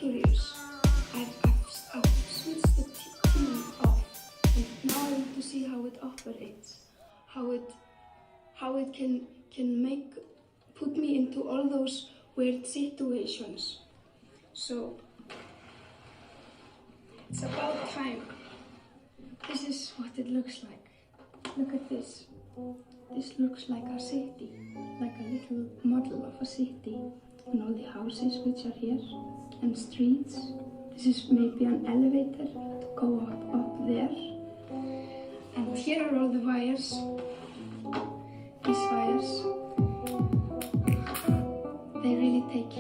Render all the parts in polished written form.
curious. I've switched the TV off, and now I want to see how it operates, how it can put me into all those weird situations. So it's about time. This is what it looks like. Look at this. This looks like a city, like a little model of a city, and all the houses which are here, and streets. This is maybe an elevator to go up there. And here are all the wires. These wires, they really take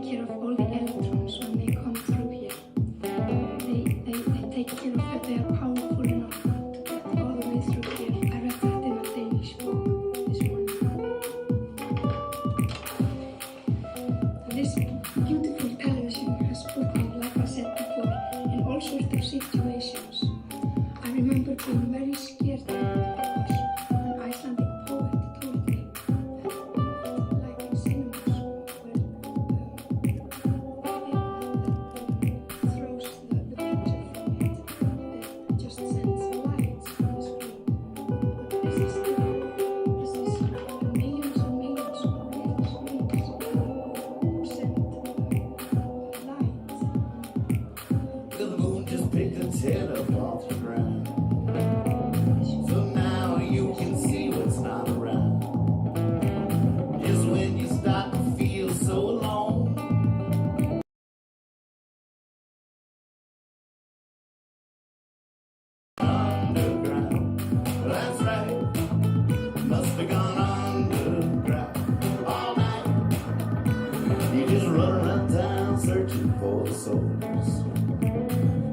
care of all the electrons when they come through here. They take care of that. They are powerful enough to get all the way through here. I read that in a Danish book this morning. This beautiful television has put me, like I said before, in all sorts of situations. I remember being very scared because an Icelandic poet told me that, like in cinemas, where throws the picture from it, just sends lights from the screen. But this is millions and millions of little screens who send light. The moon just picked its head up off the ground. So now you can see what's not around. Just when you start to feel so alone. Underground, that's right. Must have gone underground all night. You just run around town searching for the souls.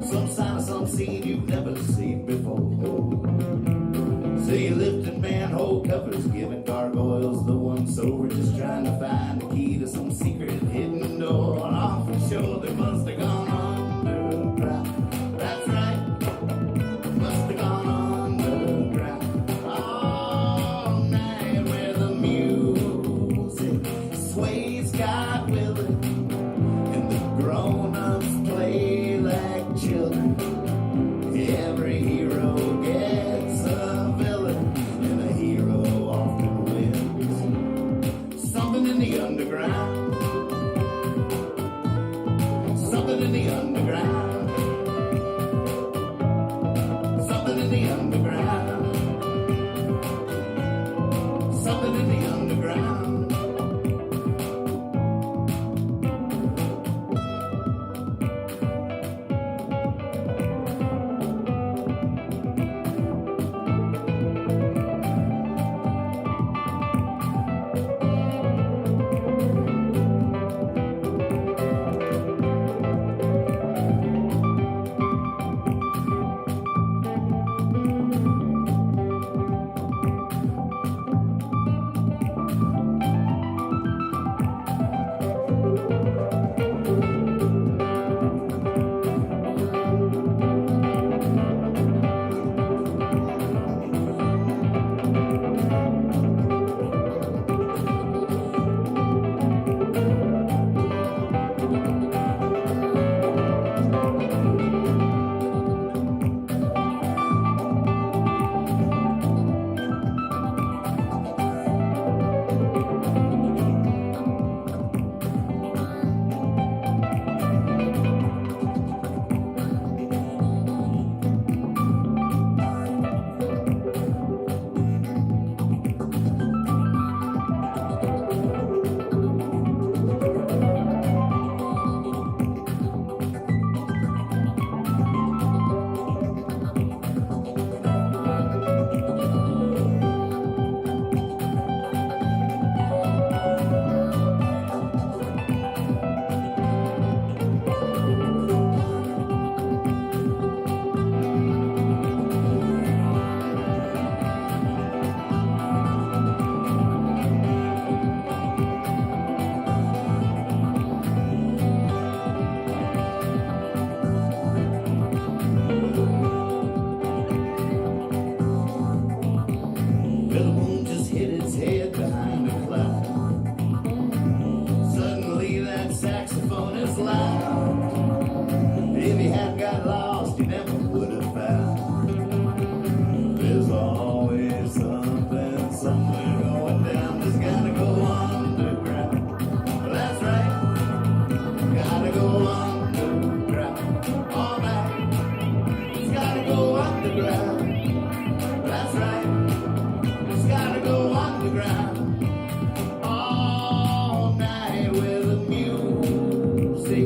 Some sign of some scene you've never seen before. So you lifting manhole covers, giving gargoyles the once over, just trying to find the key to some secret hidden door. Off and sure they must have gone underground. That's right, must have gone underground all night, where the music sways God willing, and the grown-ups play like children. Every hero gets a villain, and a hero often wins. Something in the underground. Something in the underground. Something in the underground. Something in the underground.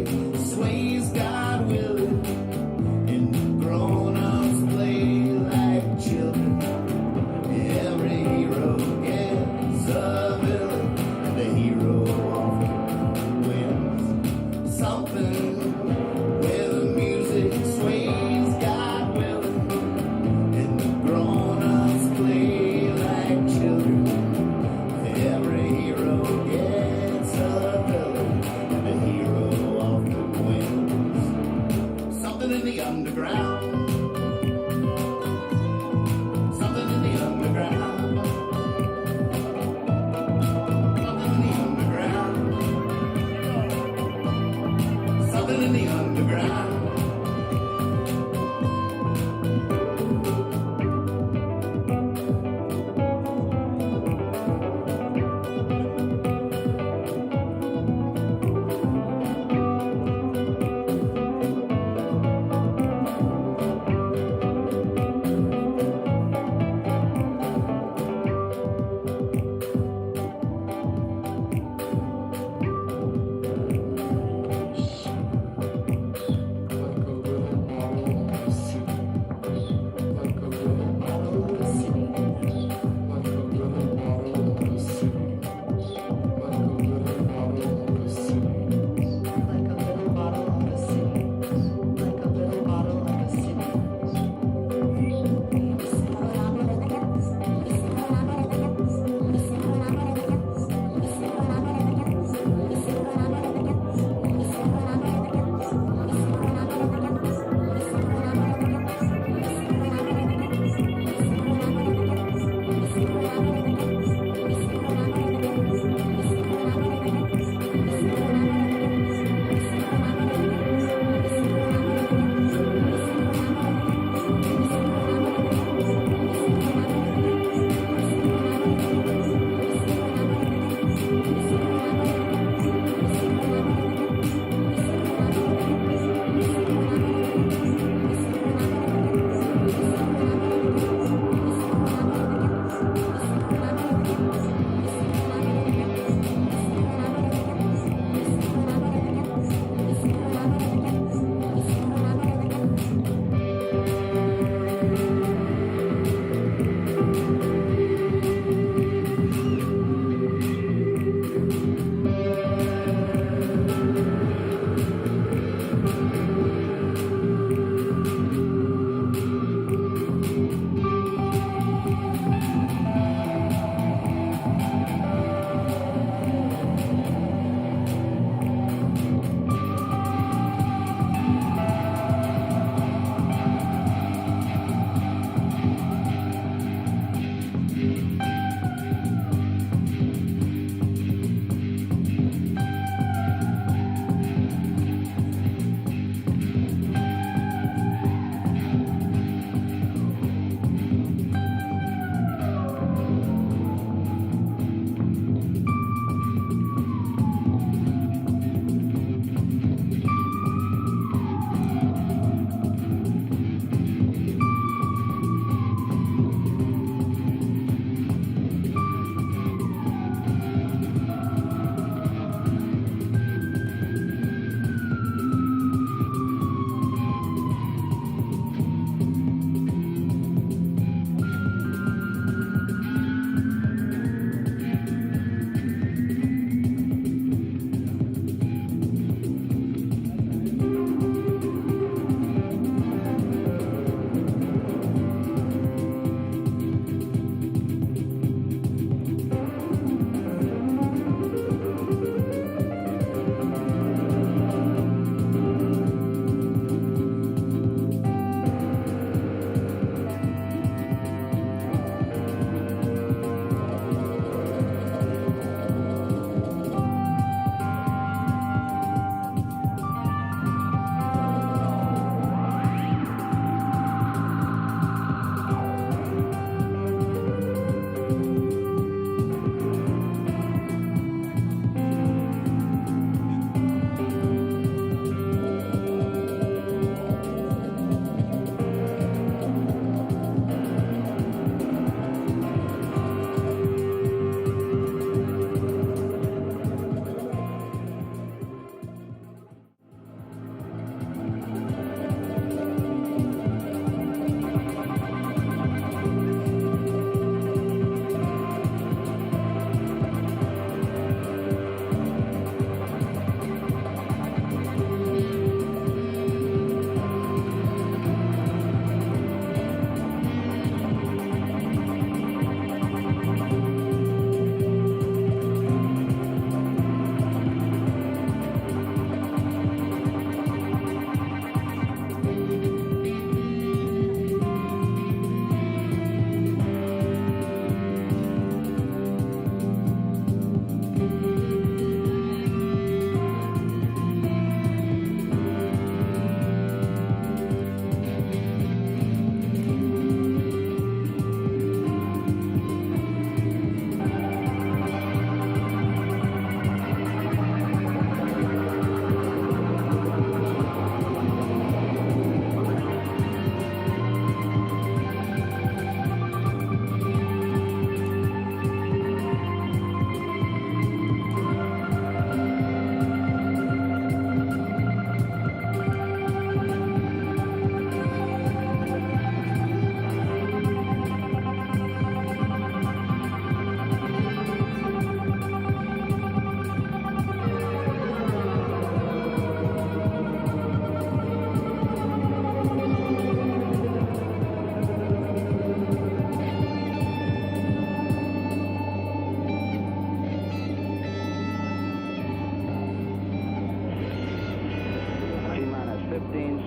music sways God willing, and the grown-ups play like children. Every hero gets a villain, and the hero often wins. Something where the music sways God willing, and the grown-ups play like children. Every hero gets a villain, and the hero often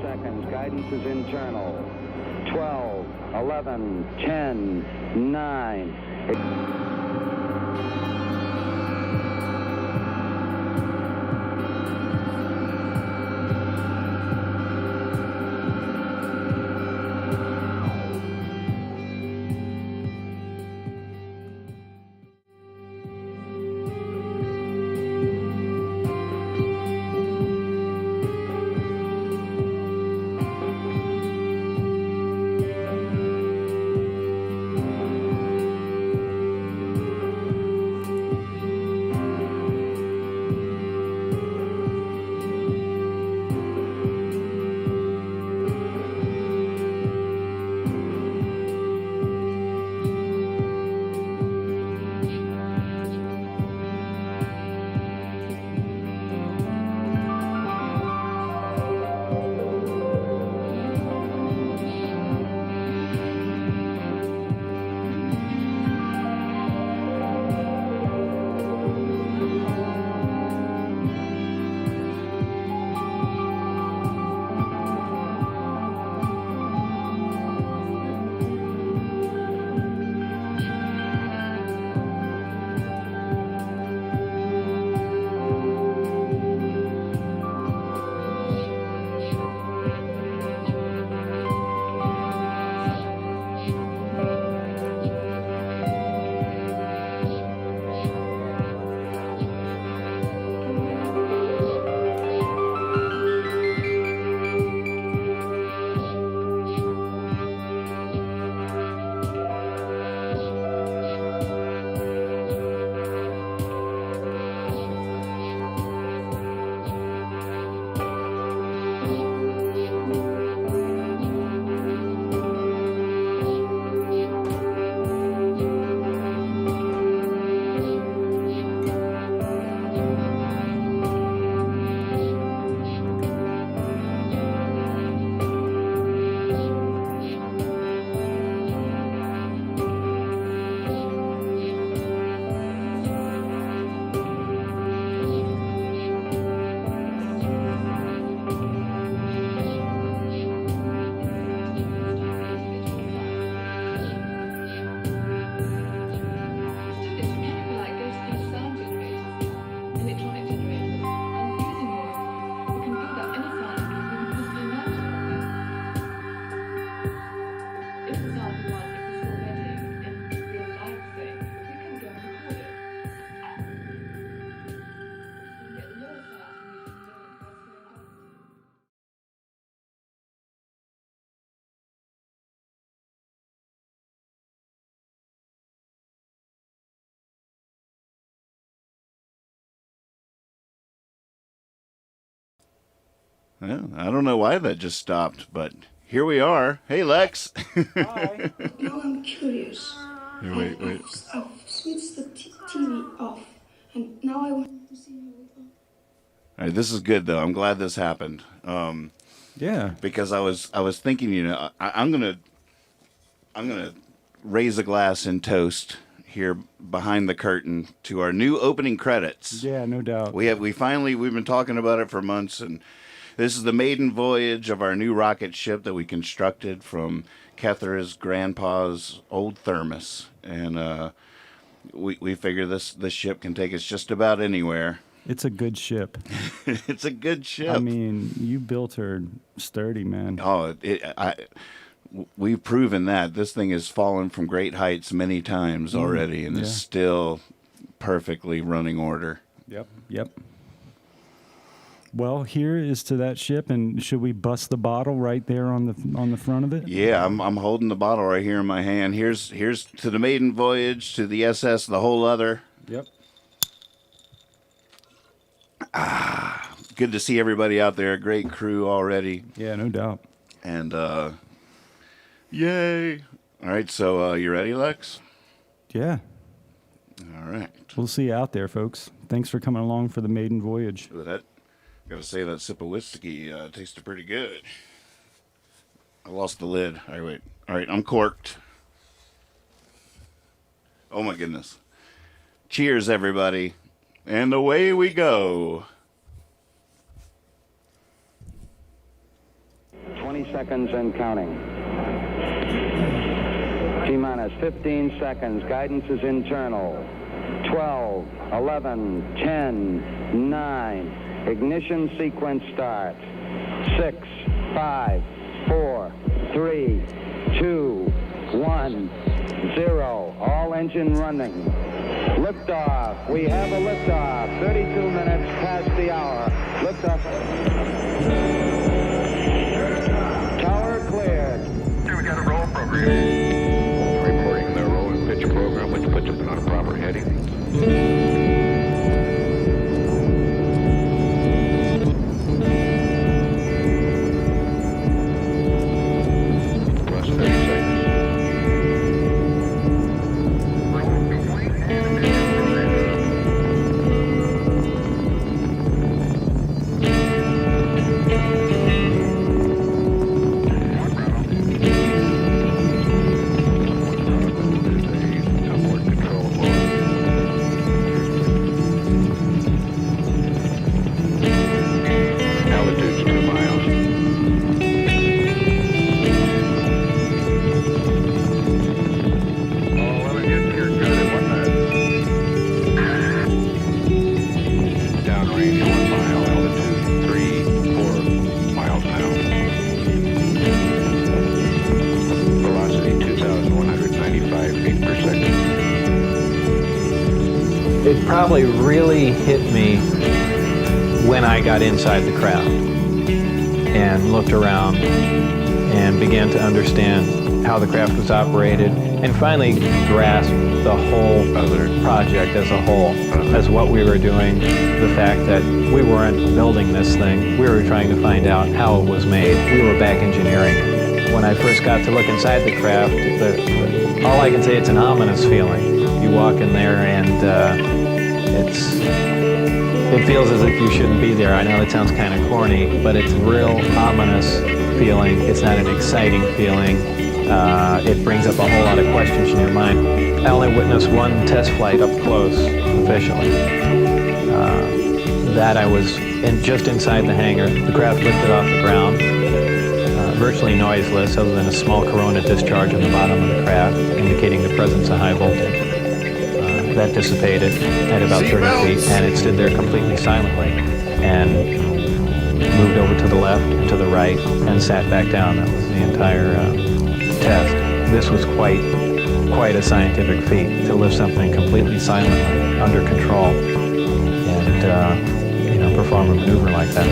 seconds. Guidance is internal. 12, 11, 10, 9. Well, I don't know why that just stopped, but here we are. Hey, Lex. Now I'm curious. Here, wait. I've switched the TV off, and now I want to see how it all. All right, this is good though. I'm glad this happened. Yeah. Because I was thinking, I'm gonna raise a glass and toast here behind the curtain to our new opening credits. Yeah, no doubt. We've been talking about it for months, and this is the maiden voyage of our new rocket ship that we constructed from Kethra's grandpa's old thermos, and we figure this ship can take us just about anywhere. It's a good ship. It's a good ship. I mean, you built her sturdy, man. Oh, we've proven that this thing has fallen from great heights many times already, and is still perfectly running order. Yep. Well, here is to that ship, and should we bust the bottle right there on the front of it? Yeah, I'm holding the bottle right here in my hand. Here's to the maiden voyage, to the SS, the whole other. Yep. Good to see everybody out there. Great crew already. Yeah, no doubt. And yay! All right, so you ready, Lex? Yeah. All right. We'll see you out there, folks. Thanks for coming along for the maiden voyage. Gotta say that sip of whiskey tasted pretty good. I lost the lid. All right, wait. All right, I'm corked. Oh my goodness. Cheers, everybody. And away we go. seconds and counting. T-minus 15 seconds. Guidance is internal. 12, 11, 10, 9. Ignition sequence start. 6, 5, 4, 3, 2, 1, 0. All engine running. Liftoff. We have a liftoff. 32 minutes past the hour. Liftoff. Tower cleared. We got a roll program. Reporting the roll and pitch program, which puts us on a proper heading. Plus 30 seconds. Altitude's 2 miles. Oh, let me get here good at 1 minute. Downrange 1 mile, altitude 3, 4 miles an hour. Velocity 2,195 feet per second. It probably really hit me when I got inside the craft and looked around and began to understand how the craft was operated and finally grasped the whole project as a whole, as what we were doing, the fact that we weren't building this thing, we were trying to find out how it was made. We were back engineering it. When I first got to look inside the craft, all I can say, it's an ominous feeling. You walk in there and it feels as if you shouldn't be there. I know that sounds kind of corny, but it's a real ominous feeling. It's not an exciting feeling. It brings up a whole lot of questions in your mind. I only witnessed one test flight up close, officially. That I was just inside the hangar. The craft lifted off the ground, virtually noiseless, other than a small corona discharge on the bottom of the craft, indicating the presence of high voltage. That dissipated at about 30 feet, and it stood there completely silently and moved over to the left and to the right and sat back down. That was the entire test. This was quite a scientific feat, to lift something completely silently, under control, and perform a maneuver like that.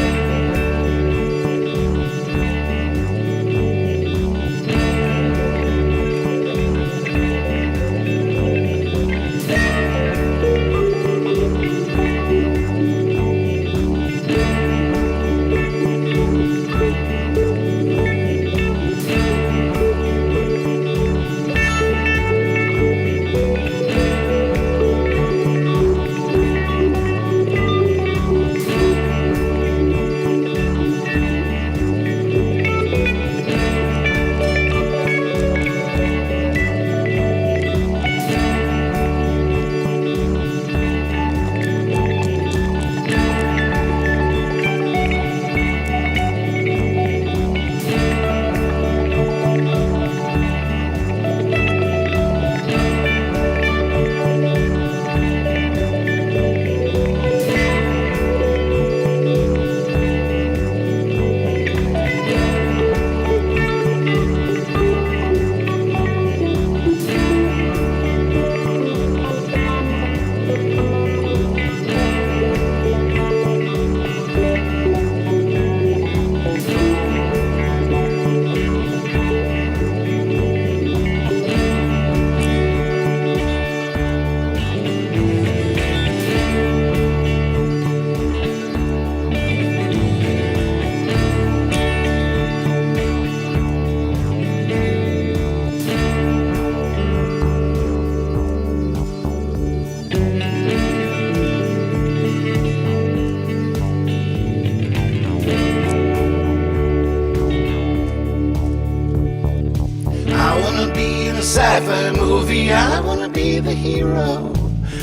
sci-fi movie, I wanna be the hero.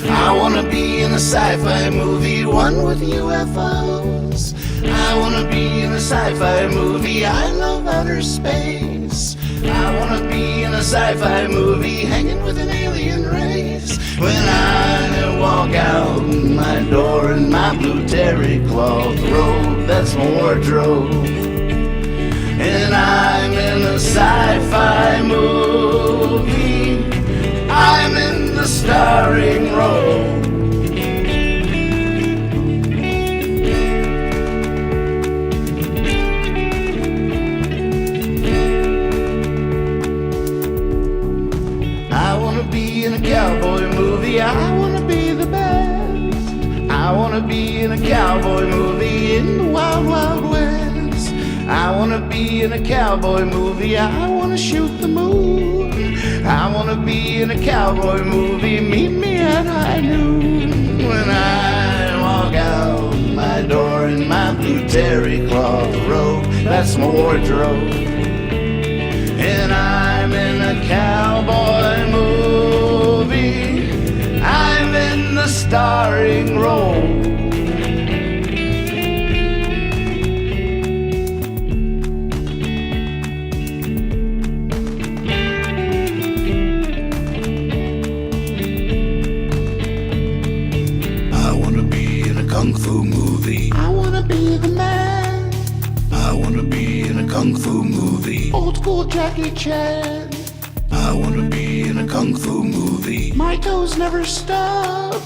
I wanna be in a sci-fi movie, one with UFOs. I wanna be in a sci-fi movie, I love outer space. I wanna be in a sci-fi movie, hanging with an alien race. When I walk out my door in my blue terry cloth robe, that's my wardrobe. And I'm in a sci-fi movie, I'm in the starring role. I wanna be in a cowboy movie, I wanna be the best. I wanna be in a cowboy movie in the wild, wild west. I wanna be in a cowboy movie, I wanna shoot the moon. I wanna be in a cowboy movie, meet me at high noon. When I walk out my door in my blue terry cloth robe, that's my wardrobe. And I'm in a cowboy movie, I'm in the starring role. I wanna be in a kung fu movie, I wanna be the man. I wanna be in a kung fu movie, old school Jackie Chan. I wanna be in a kung fu movie, my toes never stub.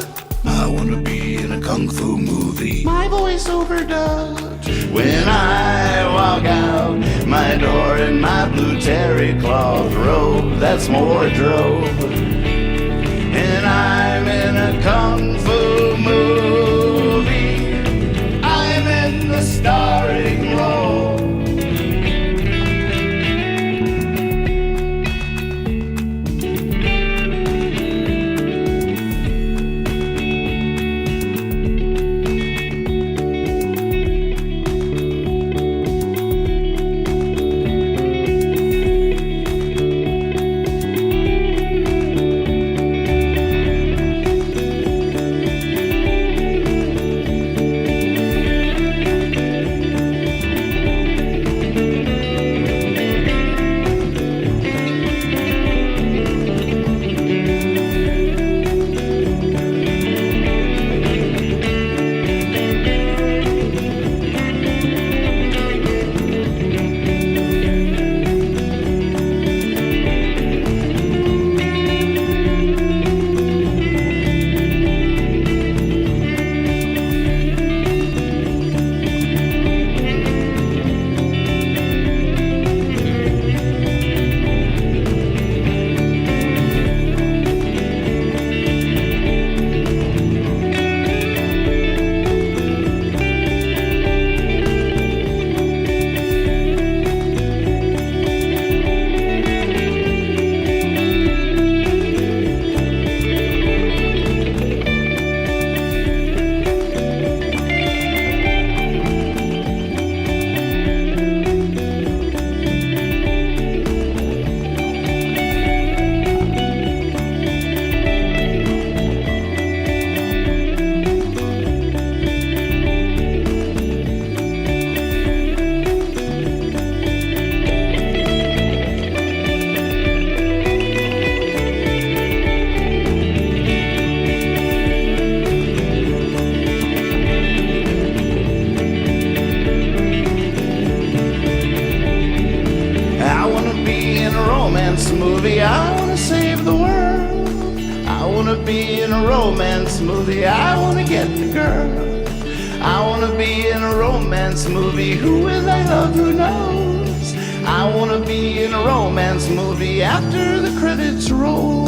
I wanna be in a kung fu movie, my voice overdubbed. When I walk out my door in my blue terry cloth robe, that's my wardrobe. And I'm in a kung fu movie, I'm in the starring role. Movie, I wanna save the world. I wanna be in a romance movie, I wanna get the girl. I wanna be in a romance movie, who will I love, who knows? I wanna be in a romance movie after the credits roll.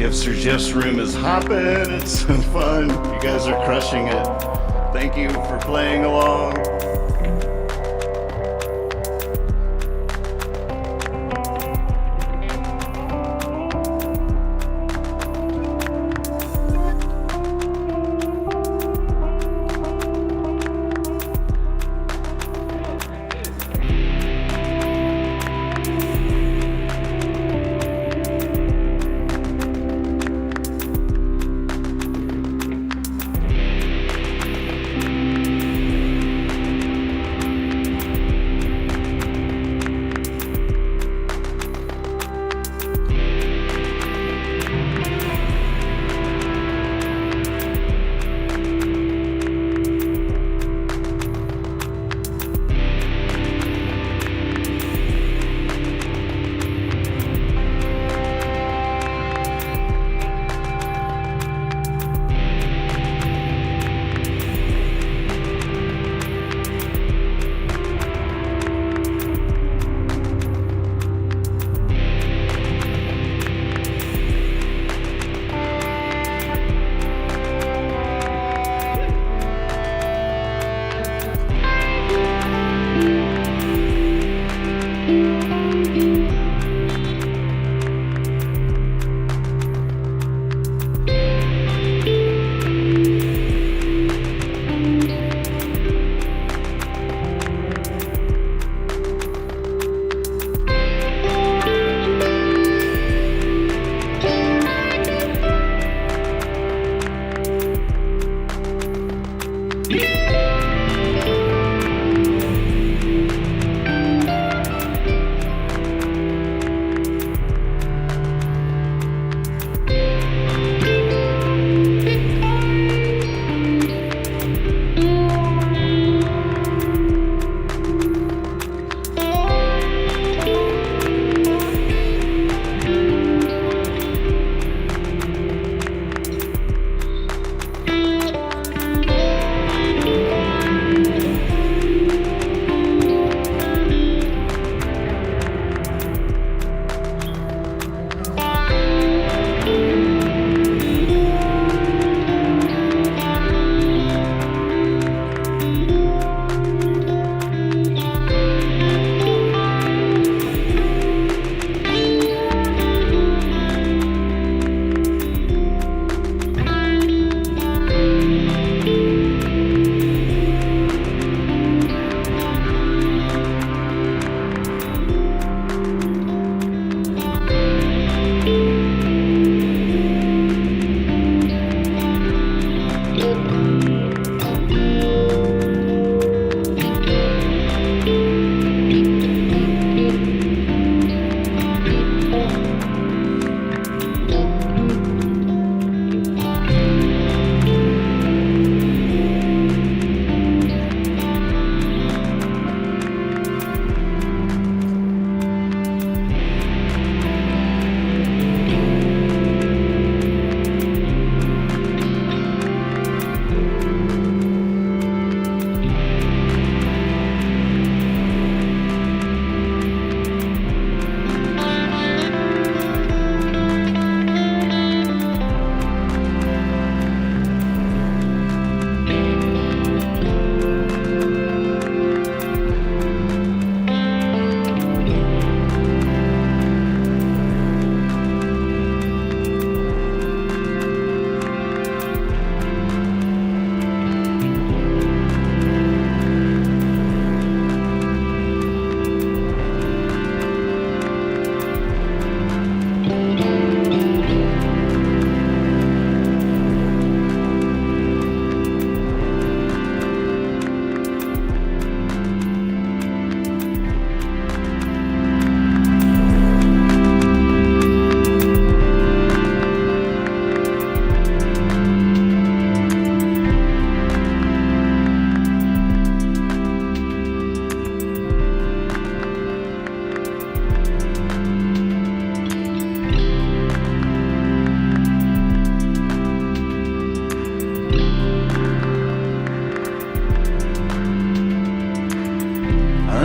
Gifts or Gifs room is hopping. It's so fun. You guys are crushing it. Thank you for playing along.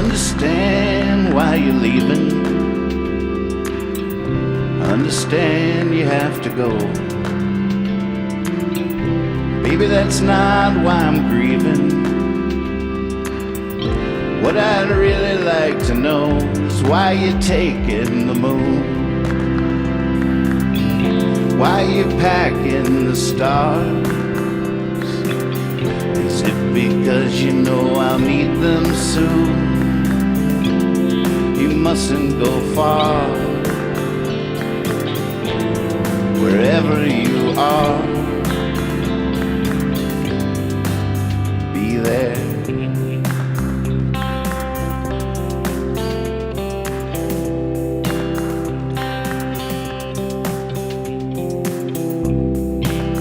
understand why you're leaving. I understand you have to go. Baby, that's not why I'm grieving. What I'd really like to know is why you're taking the moon. Why you packing the stars? Is it because you know I'll need them soon? You mustn't go far. Wherever you are, be there.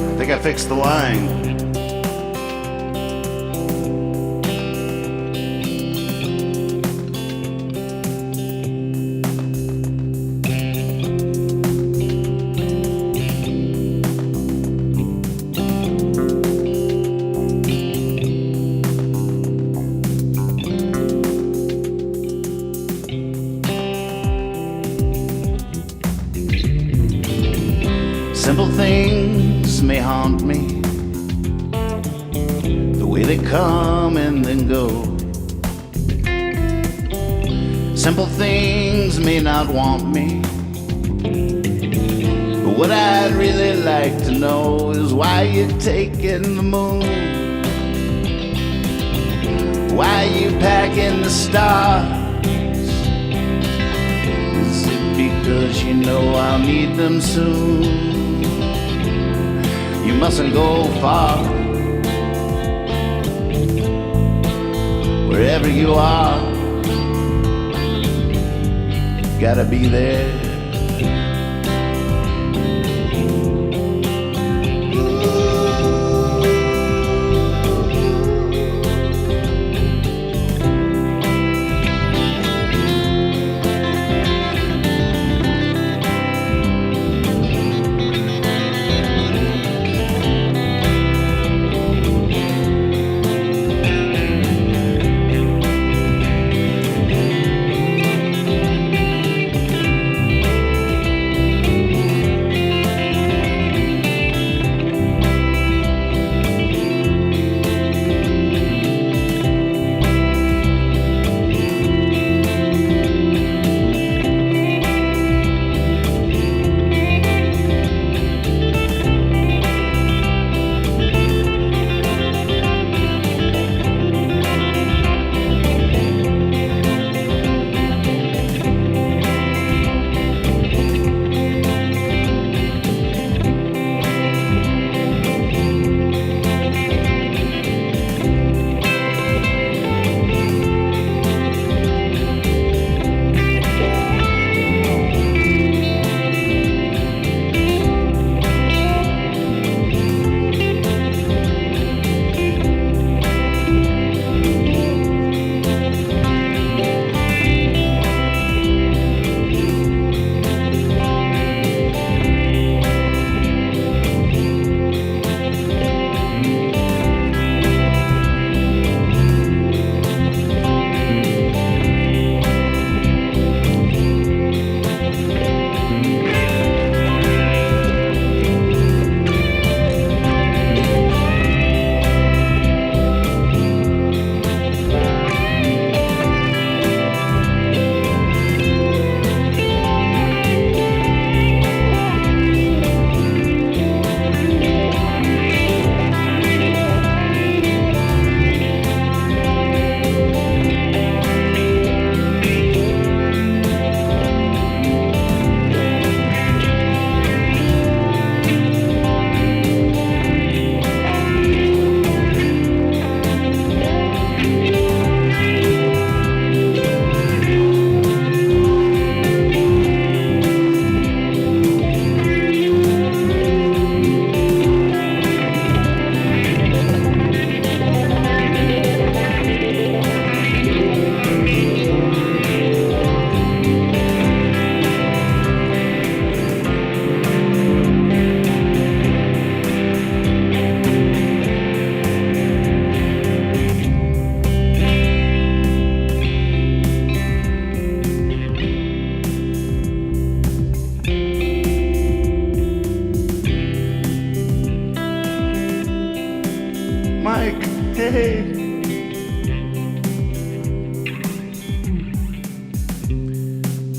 I think I fixed the line. Simple things may haunt me, the way they come and then go. Simple things may not want me, but what I'd really like to know is why you're taking the moon. Why you packing the stars? Is it because you know I'll need them soon? You mustn't go far. Wherever you are, gotta be there.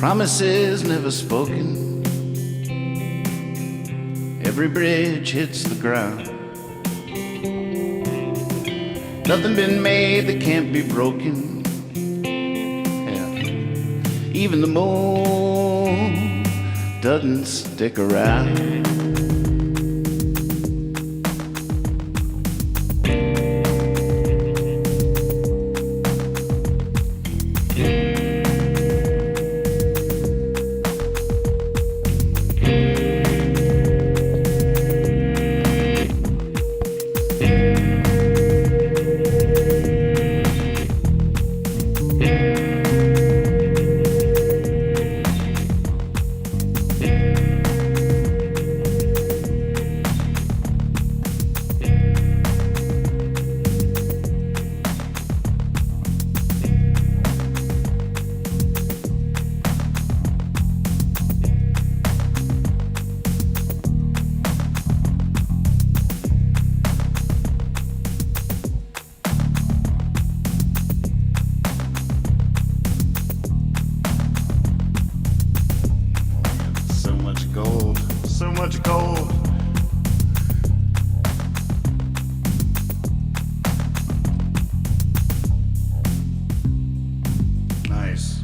promises never spoken. Every bridge hits the ground. Nothing been made that can't be broken. Yeah. Even the moon doesn't stick around. So much gold. Nice.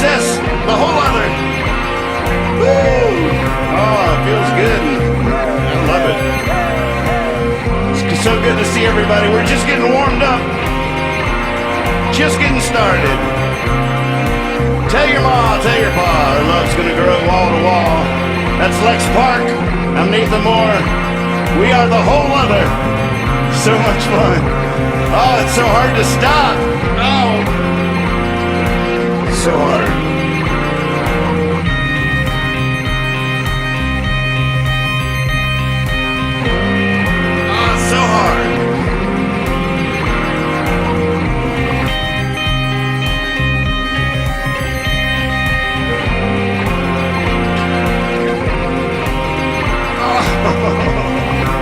access the whole other. Woo! Oh, it feels good. I love it. It's so good to see everybody. We're just getting warmed up. Just getting started. Tell your ma, tell your pa, our love's gonna grow wall to wall. That's Lex Park. I'm Nathan Moore. We are the whole other. So much fun. Oh, it's so hard to stop. Oh, so hard. Oh, it's so hard.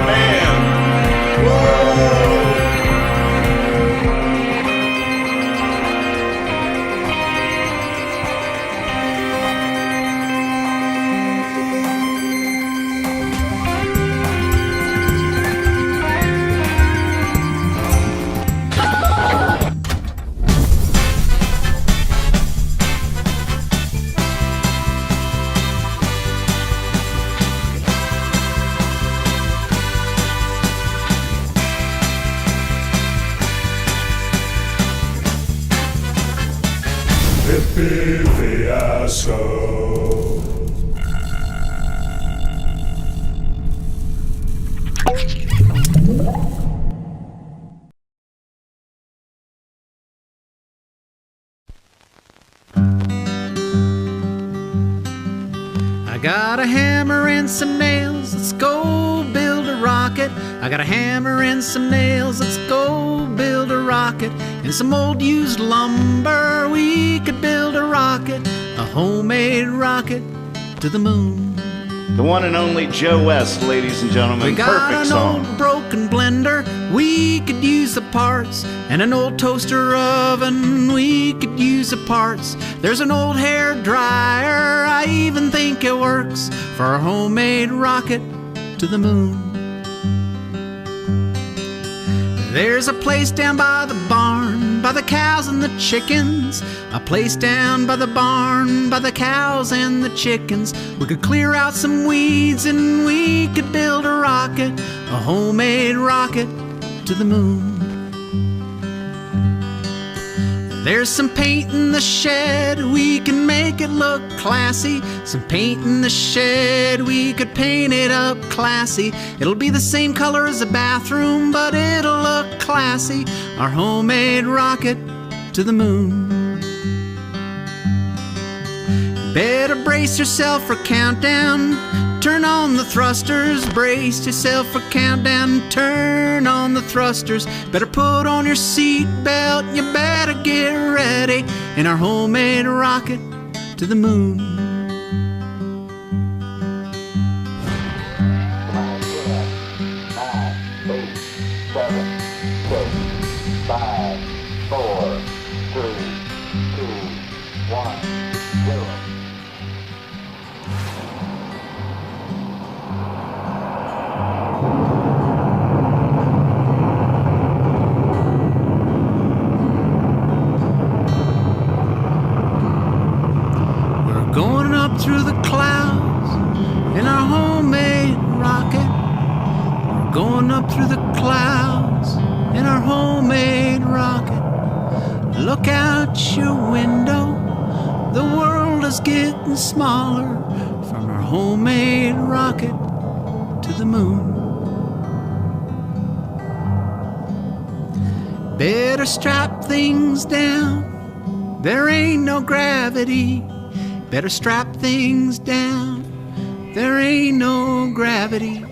Man. Whoa. Fiasco. I got a hammer and some nails, let's go build a rocket. I got a hammer and some nails, let's go build a rocket. And some old used lumber, we could build a rocket, a homemade rocket to the moon. The one and only Joe West, ladies and gentlemen. We got Perfect an song. old broken blender, we could use the parts. And an old toaster oven, we could use the parts. There's an old hair dryer, I even think it works for a homemade rocket to the moon. There's a place down by the barn, by the cows and the chickens. A place down by the barn, by the cows and the chickens. We could clear out some weeds and we could build a rocket, a homemade rocket to the moon. There's some paint in the shed, we can make it look classy. Some paint in the shed, we could paint it up classy. It'll be the same color as the bathroom, but it'll look classy. Our homemade rocket to the moon. Better brace yourself for countdown. Turn on the thrusters, brace yourself for countdown. Turn on the thrusters. Better put on your seat belt, you better get ready in our homemade rocket to the moon. 9, 8, 7, 6, 5, 4, 3, 2, 1, 0. Going up through the clouds in our homemade rocket. We're going up through the clouds in our homemade rocket. Look out your window, the world is getting smaller from our homemade rocket to the moon. Better strap things down, there ain't no gravity. Better strap things down, there ain't no gravity.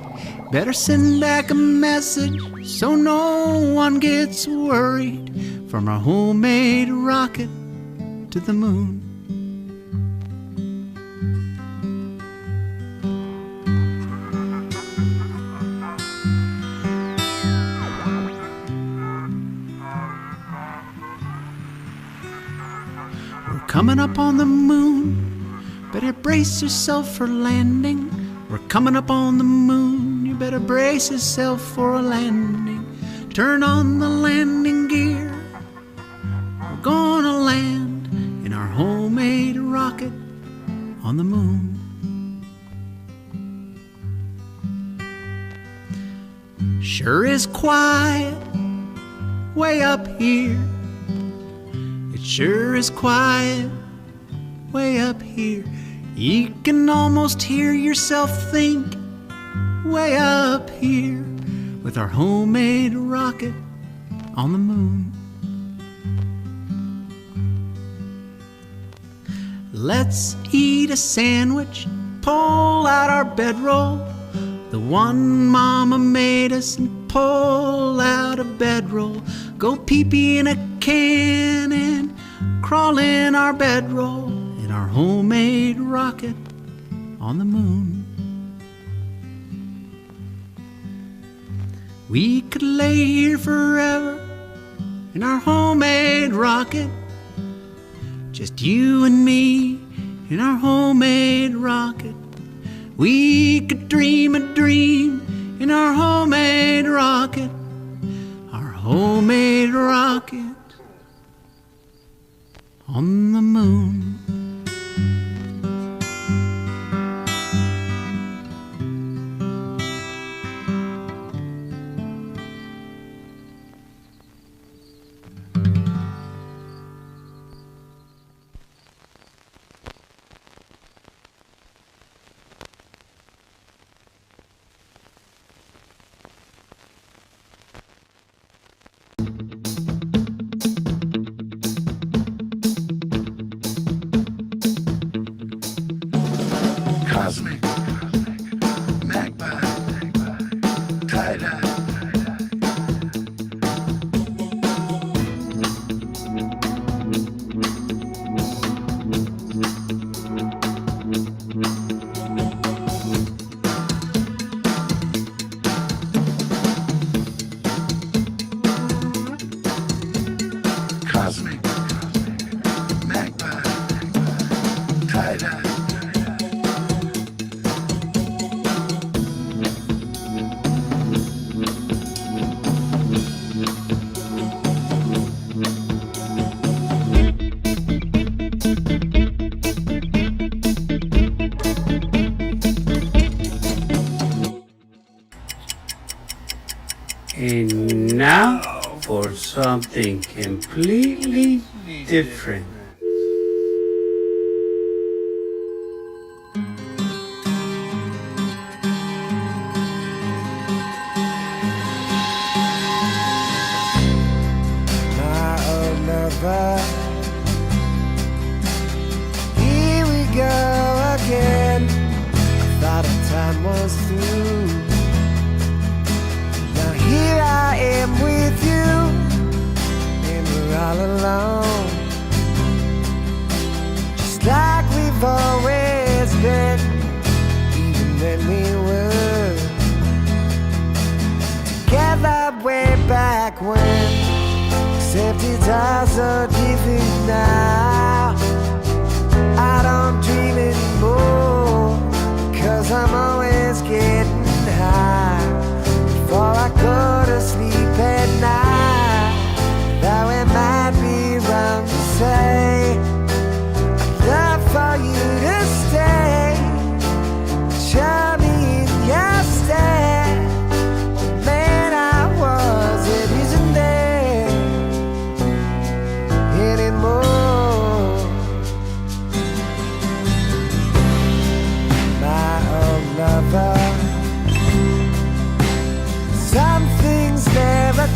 Better send back a message so no one gets worried from our homemade rocket to the moon. We're coming up on the moon. Better brace yourself for landing. We're coming up on the moon. You better brace yourself for a landing. Turn on the landing gear. We're gonna land in our homemade way up here. It sure is quiet way up here. You can almost hear yourself think way up here with our homemade rocket on the moon. Let's eat a sandwich, pull out our bedroll, the one Mama made us, and pull out a bedroll. Go pee-pee in a can and crawl in our bedroll in our homemade rocket on the moon. We could lay here forever in our homemade rocket, just you and me in our homemade rocket. We could dream a dream in our homemade rocket, our homemade rocket on the moon. Cosmic, magpie, tie-dye. Cosmic, magpie, tie-dye. And now for something completely different. My old lover, here we go again. I thought our time was through. Now here I am with you, and we're all alone, just like we've always been, even when we were together way back when. Except it's all so different now. I don't dream anymore, 'cause I'm always getting high before I go to sleep at night. Though it might be wrong to say, I'd love for you to stay. Show me in your stare the man I was that isn't there anymore. My old lover, some things never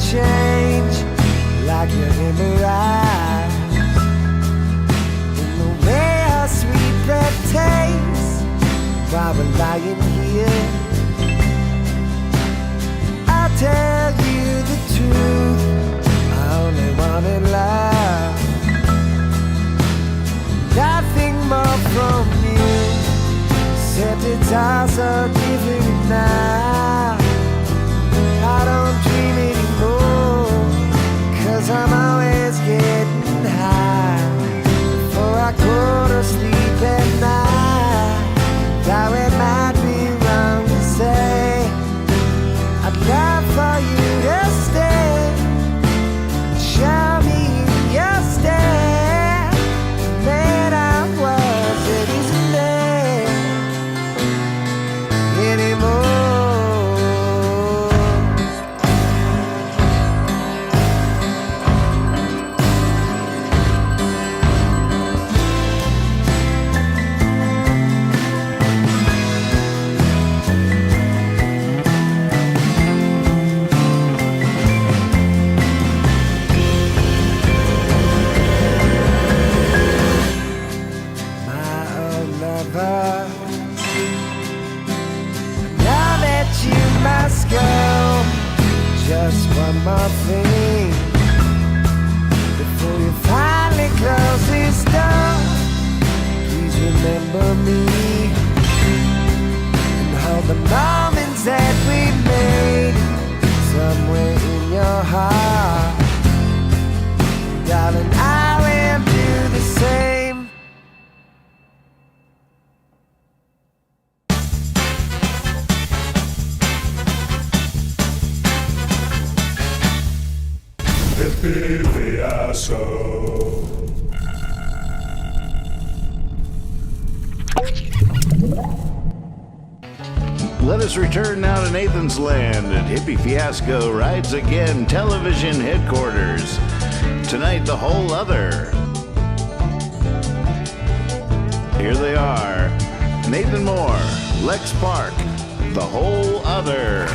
darling, I will do the same. Let us return now to Nathan's land at Hippie Fiasco Rides Again Television Headquarters. Tonight, the whole other. Here they are. Nathan Moore, Lex Park, the whole other.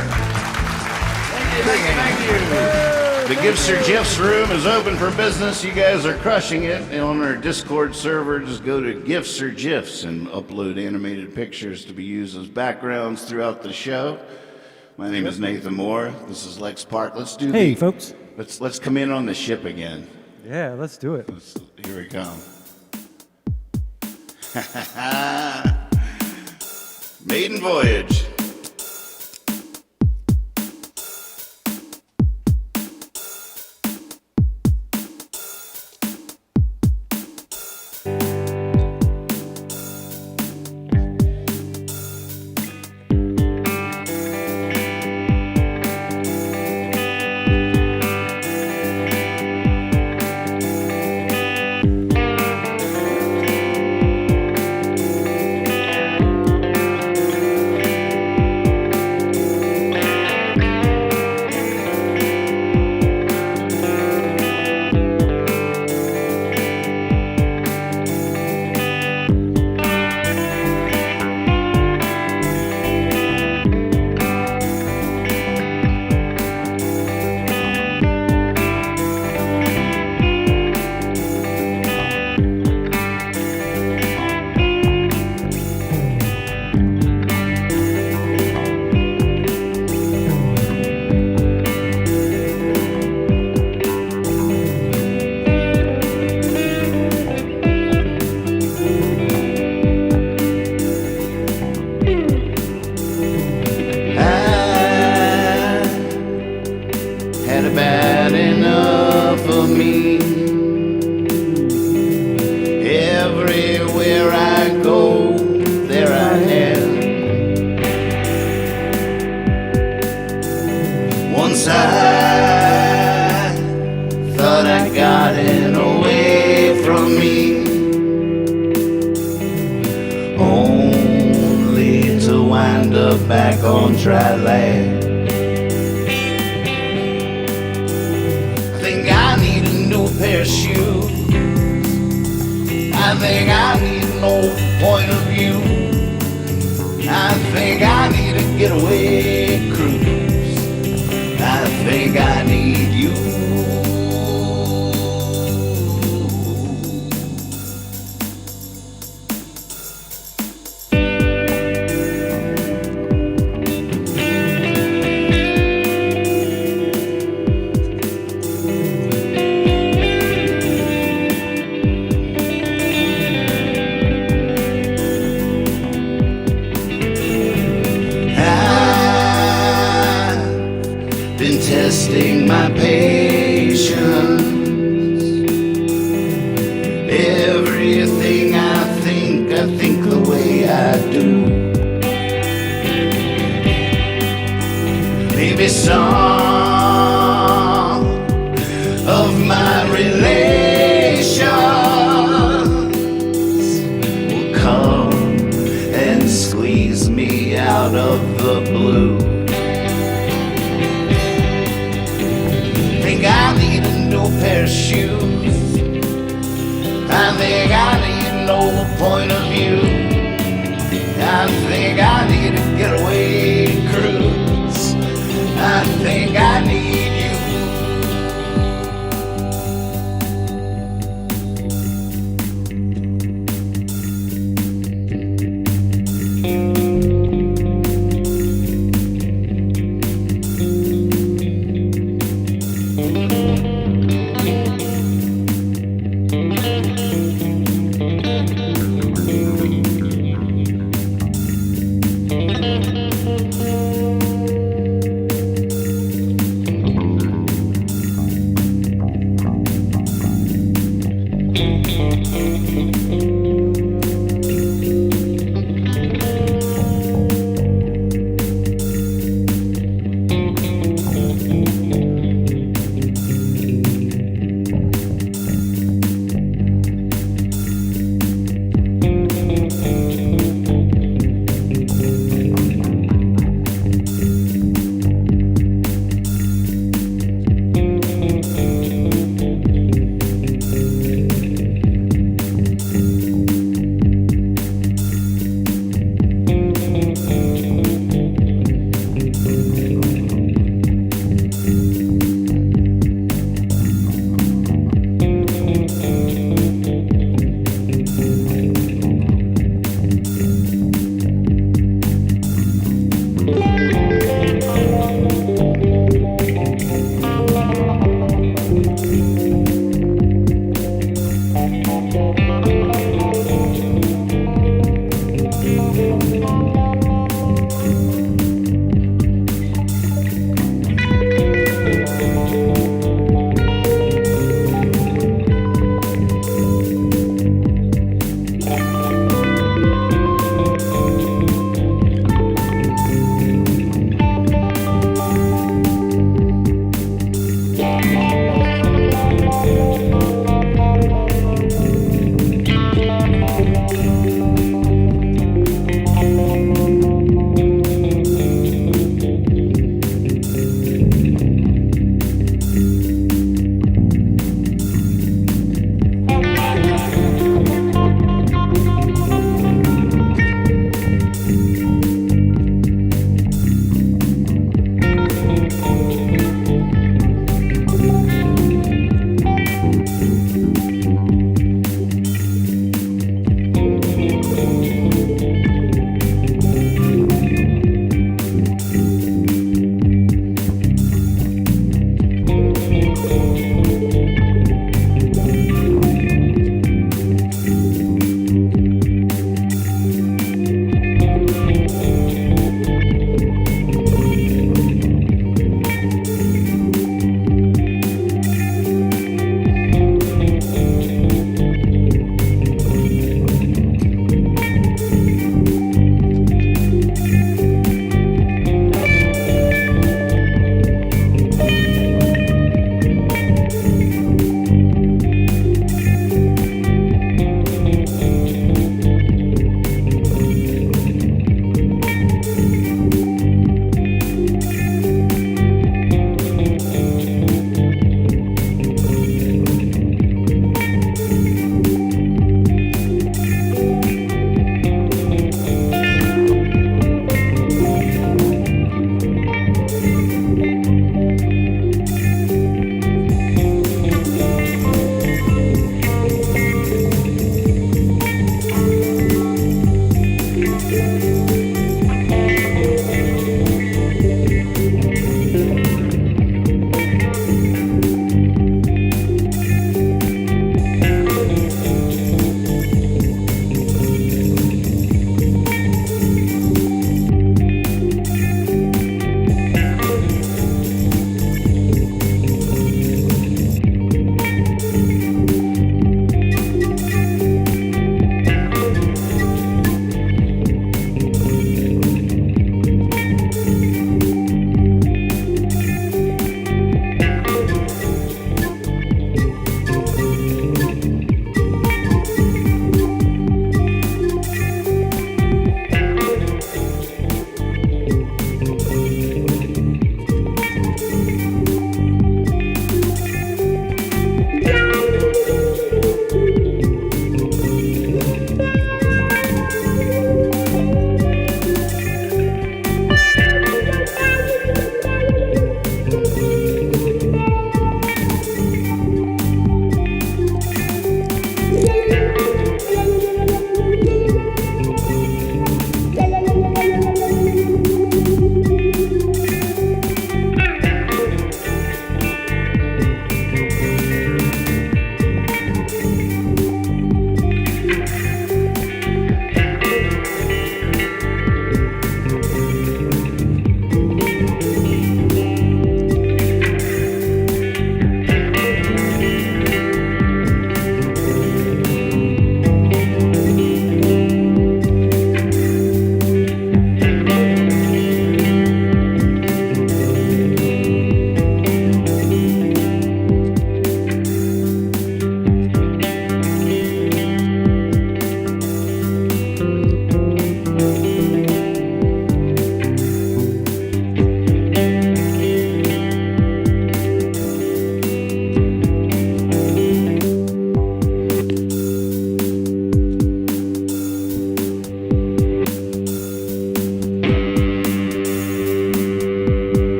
Thank you. The Gifts or Gifs room is open for business. You guys are crushing it. And on our Discord server, just go to Gifts or GIFs and upload animated pictures to be used as backgrounds throughout the show. My name is Nathan Moore. This is Lex Park. Let's do Hey, folks. Let's come in on the ship again. Yeah, let's do it. Here we come. Maiden Voyage. Bad enough of me. Everywhere I go, there I am. Once I thought I got it away from me, only to wind up back on dry land. Pair of shoes. I think I need an old point of view. I think I need a getaway cruise. I think I need you. Testing my patience. Everything I think the way I do. Maybe some of my relations will come and squeeze me out of the blue. I need a new pair of shoes. I think I need an old point of view. I think I need a getaway cruise. I think I need you.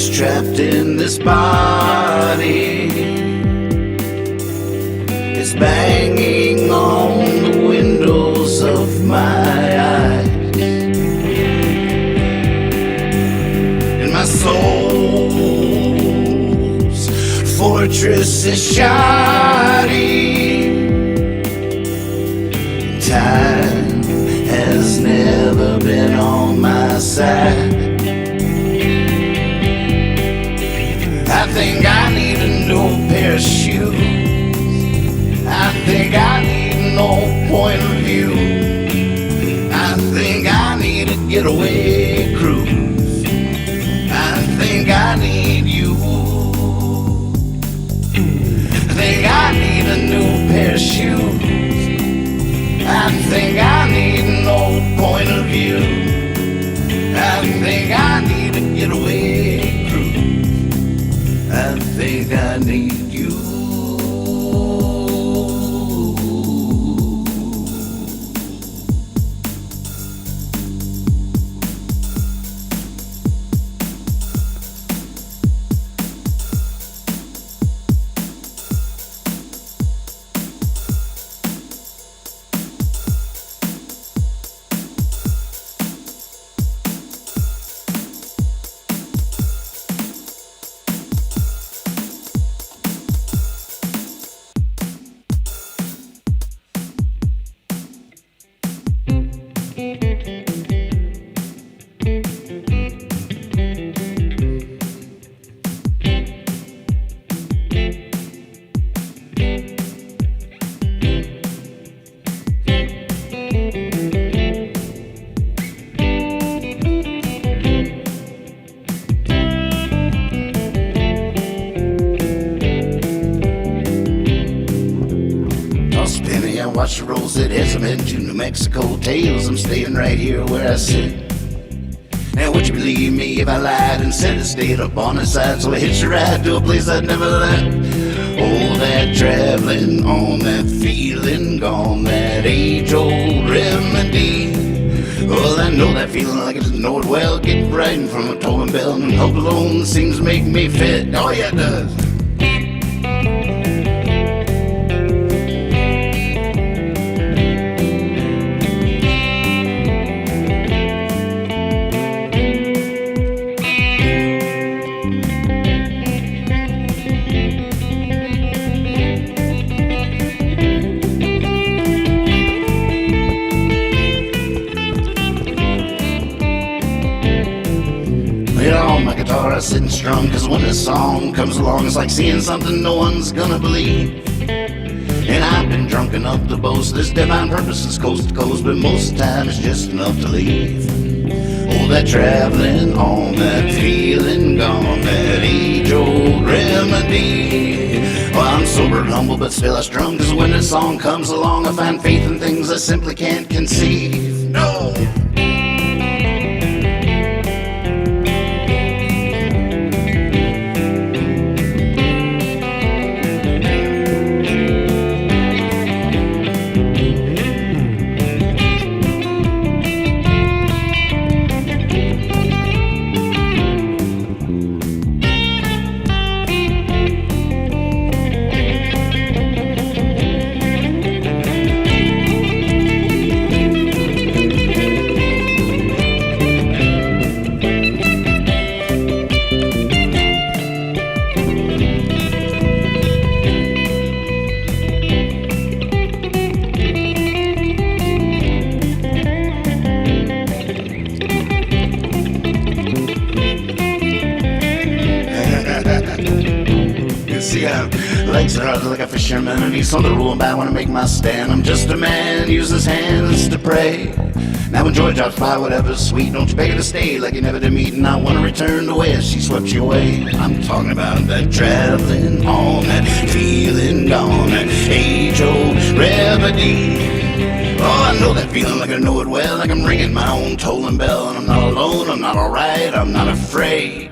He's trapped in this body. It's banging on the windows of my eyes. And my soul's fortress is shoddy. Time has never been on my side. I think I need a new pair of shoes. I think I need no point of view. I think I need a getaway cruise. I think I need you. I think I need a new pair of shoes. I think I need no point of view. I think I need a getaway cruise. I think I need you. Watch the rolls that heads them into New Mexico. Tails, I'm staying right here where I sit. Now would you believe me if I lied and said I stayed up on the side? So I hitched a ride to a place I'd never left. Oh, that traveling on, that feeling gone, that age-old remedy. Well, I know that feeling like I just know it well. Getting riding from a towing bell and hope alone seems to make me fit. Oh yeah, it does. Sitting strong, cause when this song comes along, it's like seeing something no one's gonna believe. And I've been drunk enough to boast this divine purpose is coast to coast, but most of the time it's just enough to leave. Oh, that traveling on, that feeling gone, that age-old remedy. Oh, I'm sober and humble, but still I strum, cause when this song comes along, I find faith in things I simply can't conceive. No! Legs are hard like a fisherman, and he's something to rule by when I make my stand. I'm just a man, use his hands to pray. Now when joy drops by, whatever's sweet, don't you beg her to stay like you never did meet. And I want to return to where she swept you away. I'm talking about that traveling on, that feeling gone, that age-old remedy. Oh, I know that feeling like I know it well, like I'm ringing my own tolling bell. And I'm not alone, I'm not alright, I'm not afraid.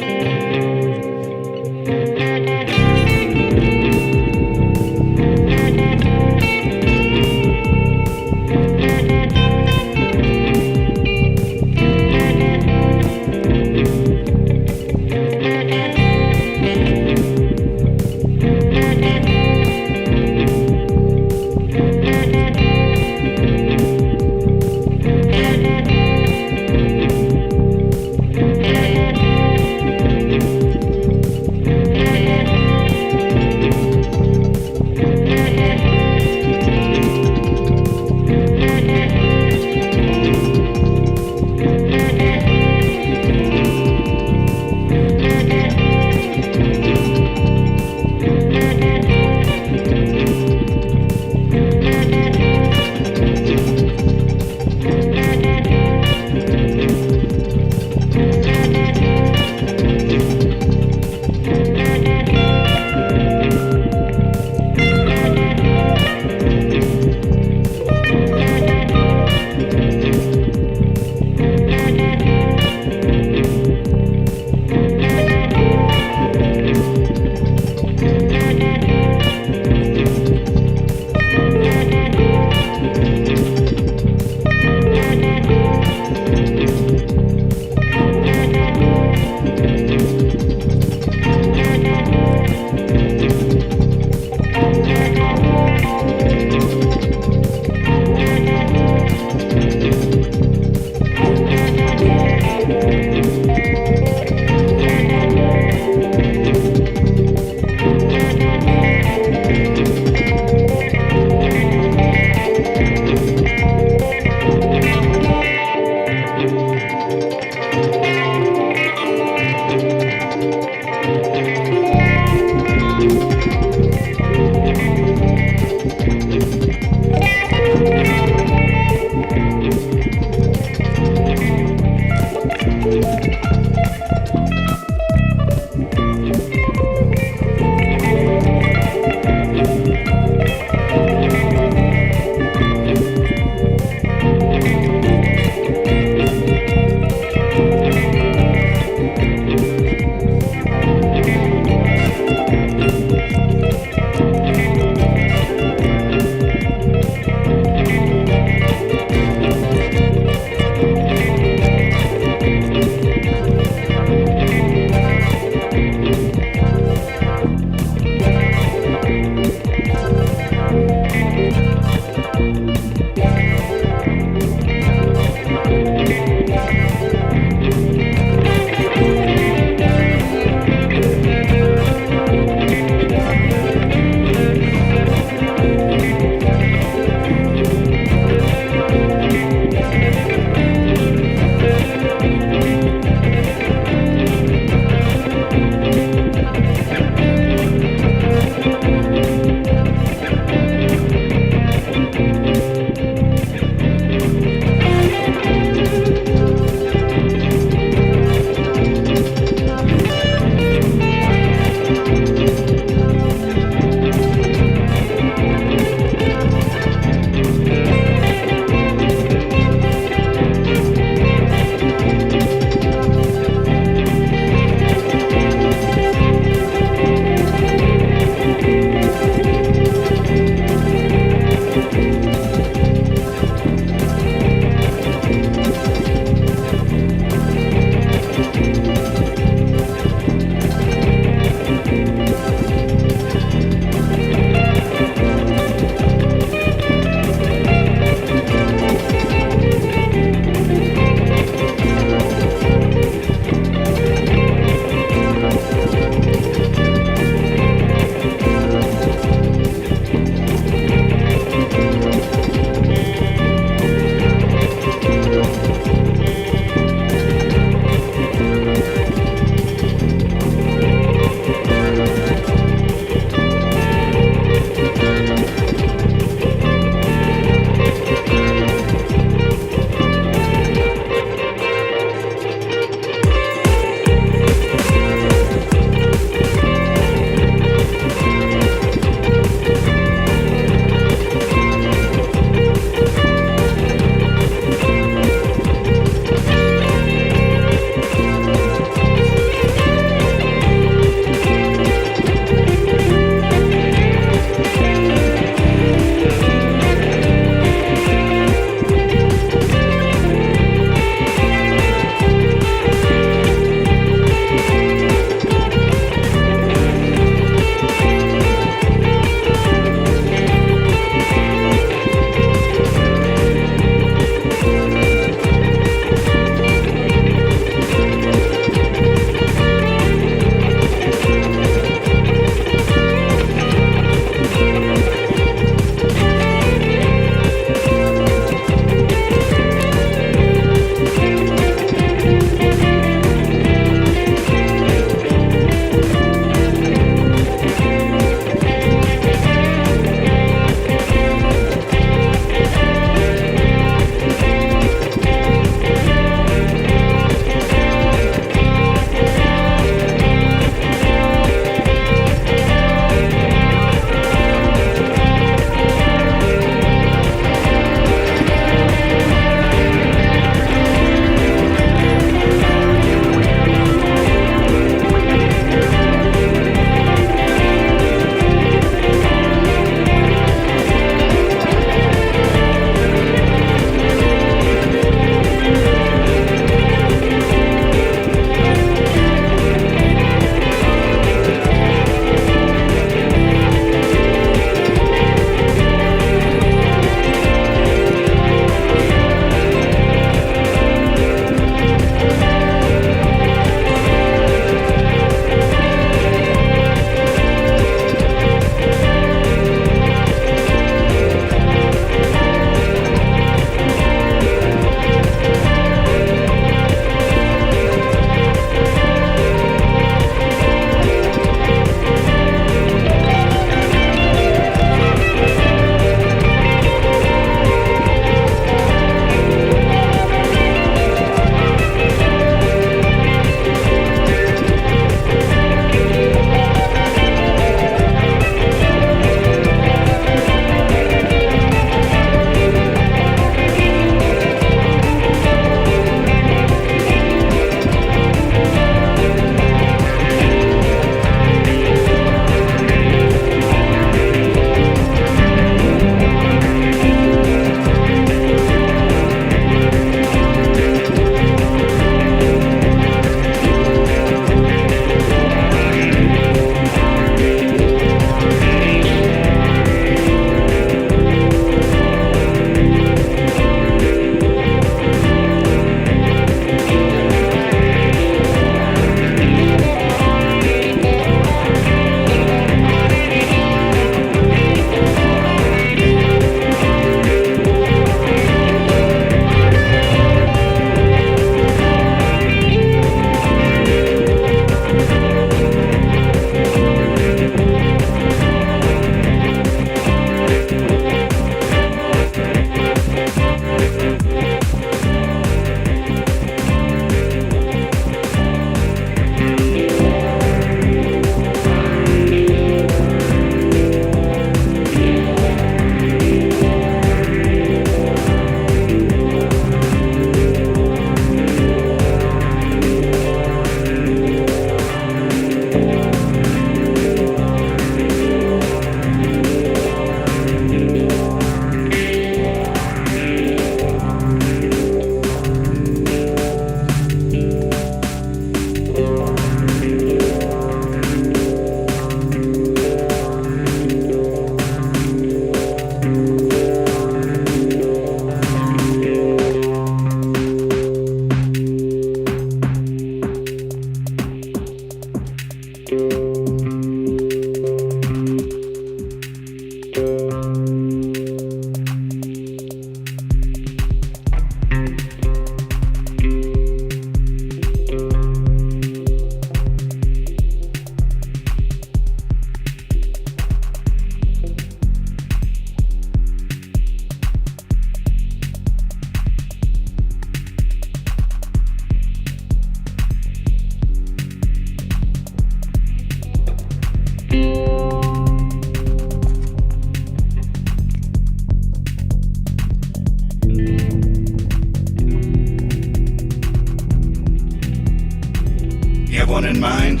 You have one in mind?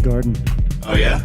Garden. Oh, yeah?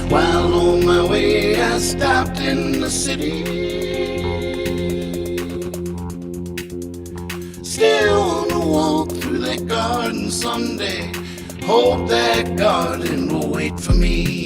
While on my way, I stopped in the city. Still wanna walk through that garden someday. Hope that garden will wait for me.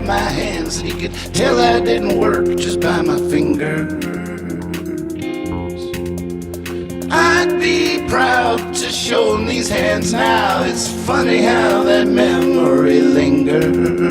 My hands, he could tell I didn't work just by my fingers. I'd be proud to show him these hands now. It's funny how that memory lingers.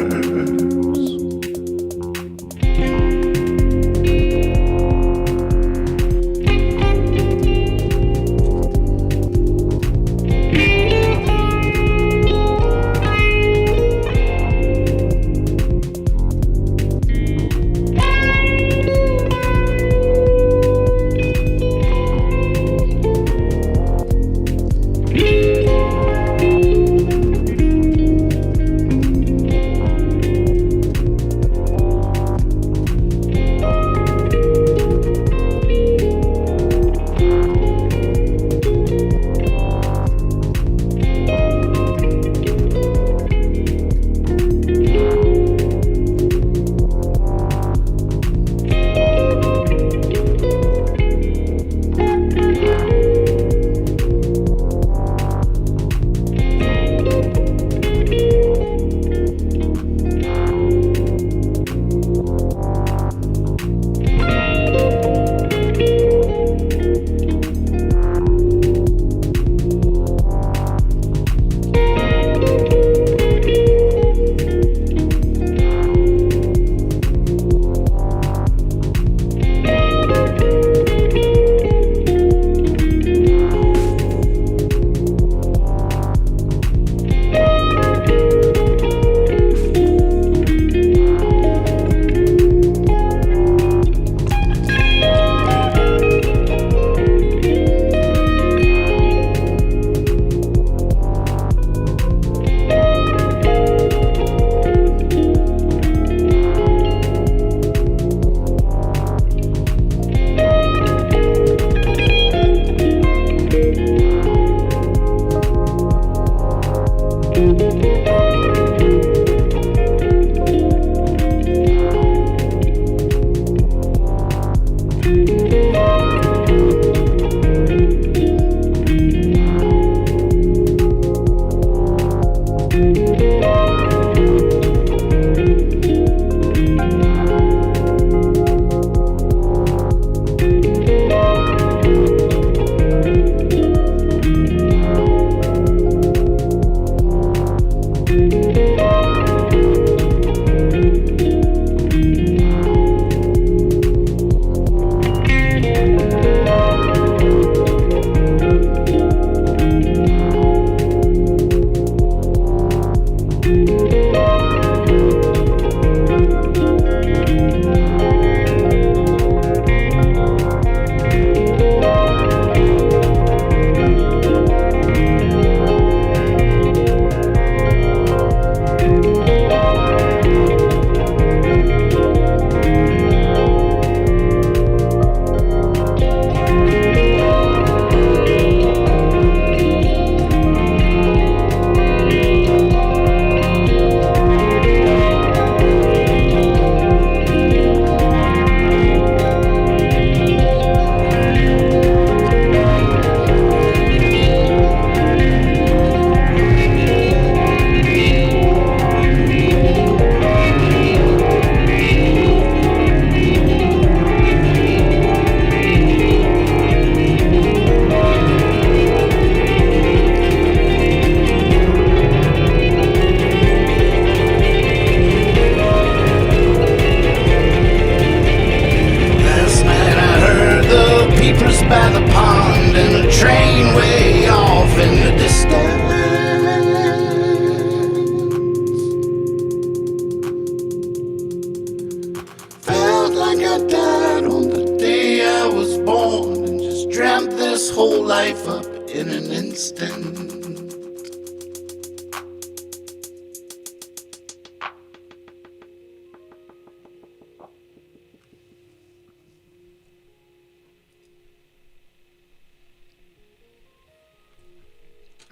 whole life up in an instant.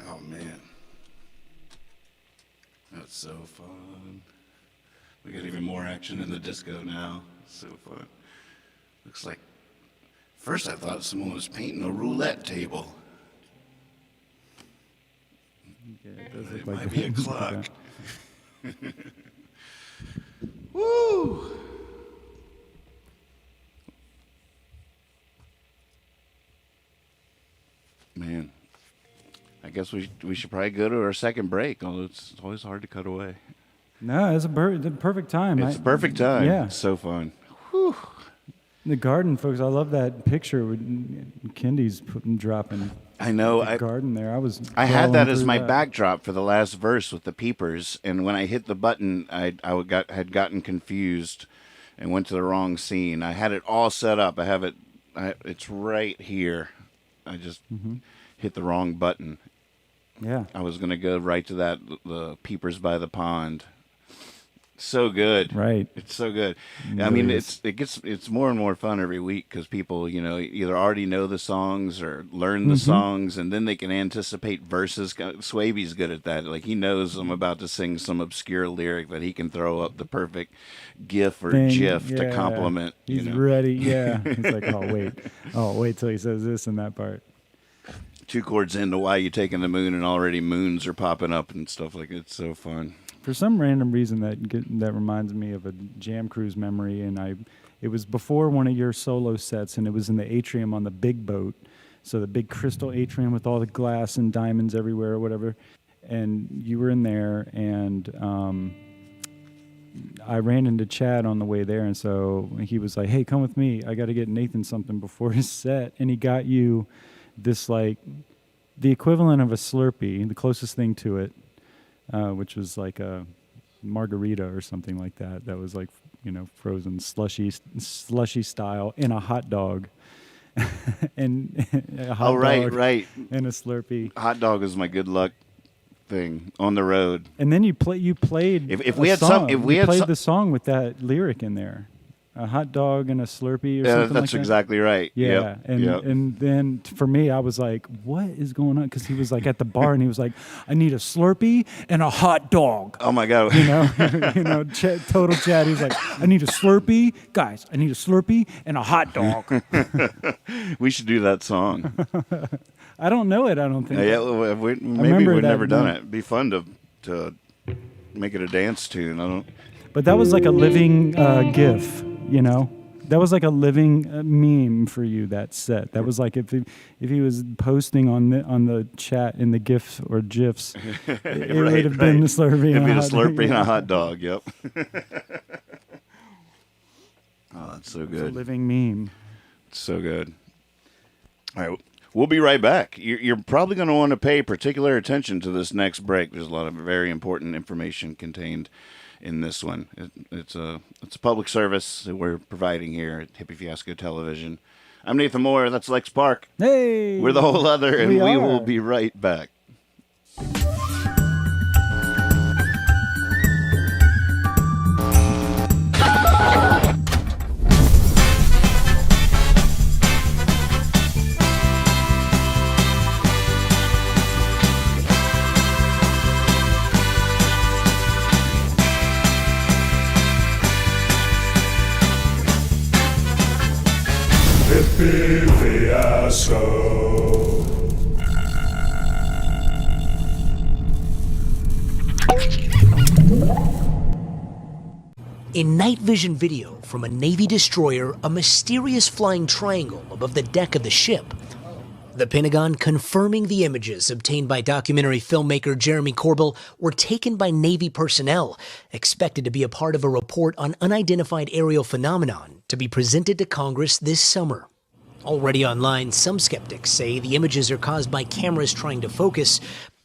Oh man, that's so fun. We got even more action in the disco now. So fun. Looks like, first I thought someone was painting a roulette table. Yeah, it does look It like might be a that. clock. Woo! Man, I guess we should probably go to our second break, although it's always hard to cut away. No, it's the perfect time. It's a perfect time. Yeah. It's so fun. The garden, folks. I love that picture with Kendi's dropping. I know. The garden there. I had that as my back. backdrop for the last verse with the peepers, and when I hit the button, had gotten confused and went to the wrong scene. I had it all set up. I have it. It's right here. I just hit the wrong button. Yeah. I was gonna go right to the peepers by the pond. So good. Right. It's so good. It I mean, really it's more and more fun every week because people, either already know the songs or learn the songs, and then they can anticipate verses. Swaby's good at that. Like, he knows I'm about to sing some obscure lyric that he can throw up the perfect gif or gif to compliment. He's ready. Yeah. He's like, wait till he says this and that part. 2 chords into Why You Taking the Moon, and already moons are popping up and stuff like that. It's so fun. For some random reason, that reminds me of a Jam Cruise memory, and it was before one of your solo sets, and it was in the atrium on the big boat, so the big crystal atrium with all the glass and diamonds everywhere or whatever, and you were in there, and I ran into Chad on the way there, and so he was like, "Hey, come with me. I got to get Nathan something before his set," and he got you this, like, the equivalent of a Slurpee, the closest thing to it. Which was like a margarita or something like that. That was like, frozen slushy style in a hot dog. And a hot dog right. And a Slurpee. Hot dog is my good luck thing on the road. And then you played. If we had the song with that lyric in there. A hot dog and a Slurpee or something like that. That's exactly right. Yeah. Yep. And then for me, I was like, what is going on? Because he was like at the bar and he was like, I need a Slurpee and a hot dog. Oh my God. Total Chad. He was like, I need a Slurpee. Guys, I need a Slurpee and a hot dog. We should do that song. I don't know it, I don't think. Maybe we've never done it. It'd be fun to make it a dance tune. But that was like a living GIF, That was like a living meme for you, that set. That was like if he was posting on the chat in the GIFs or GIFs, it would have been the Slurpee. It'd be the Slurpee and a hot dog, yep. Oh, that's so good. It's a living meme. It's so good. All right, we'll be right back. You're probably going to want to pay particular attention to this next break. There's a lot of very important information contained in this one. It's a public service that we're providing here at Hippie Fiasco Television. I'm Nathan Moore. That's Lex Park. Hey! We're the whole other, and we will be right back. Fiasco. In night vision video from a Navy destroyer, a mysterious flying triangle above the deck of the ship. The Pentagon confirming the images obtained by documentary filmmaker Jeremy Corbell were taken by Navy personnel, expected to be a part of a report on unidentified aerial phenomenon to be presented to Congress this summer. Already online, some skeptics say the images are caused by cameras trying to focus.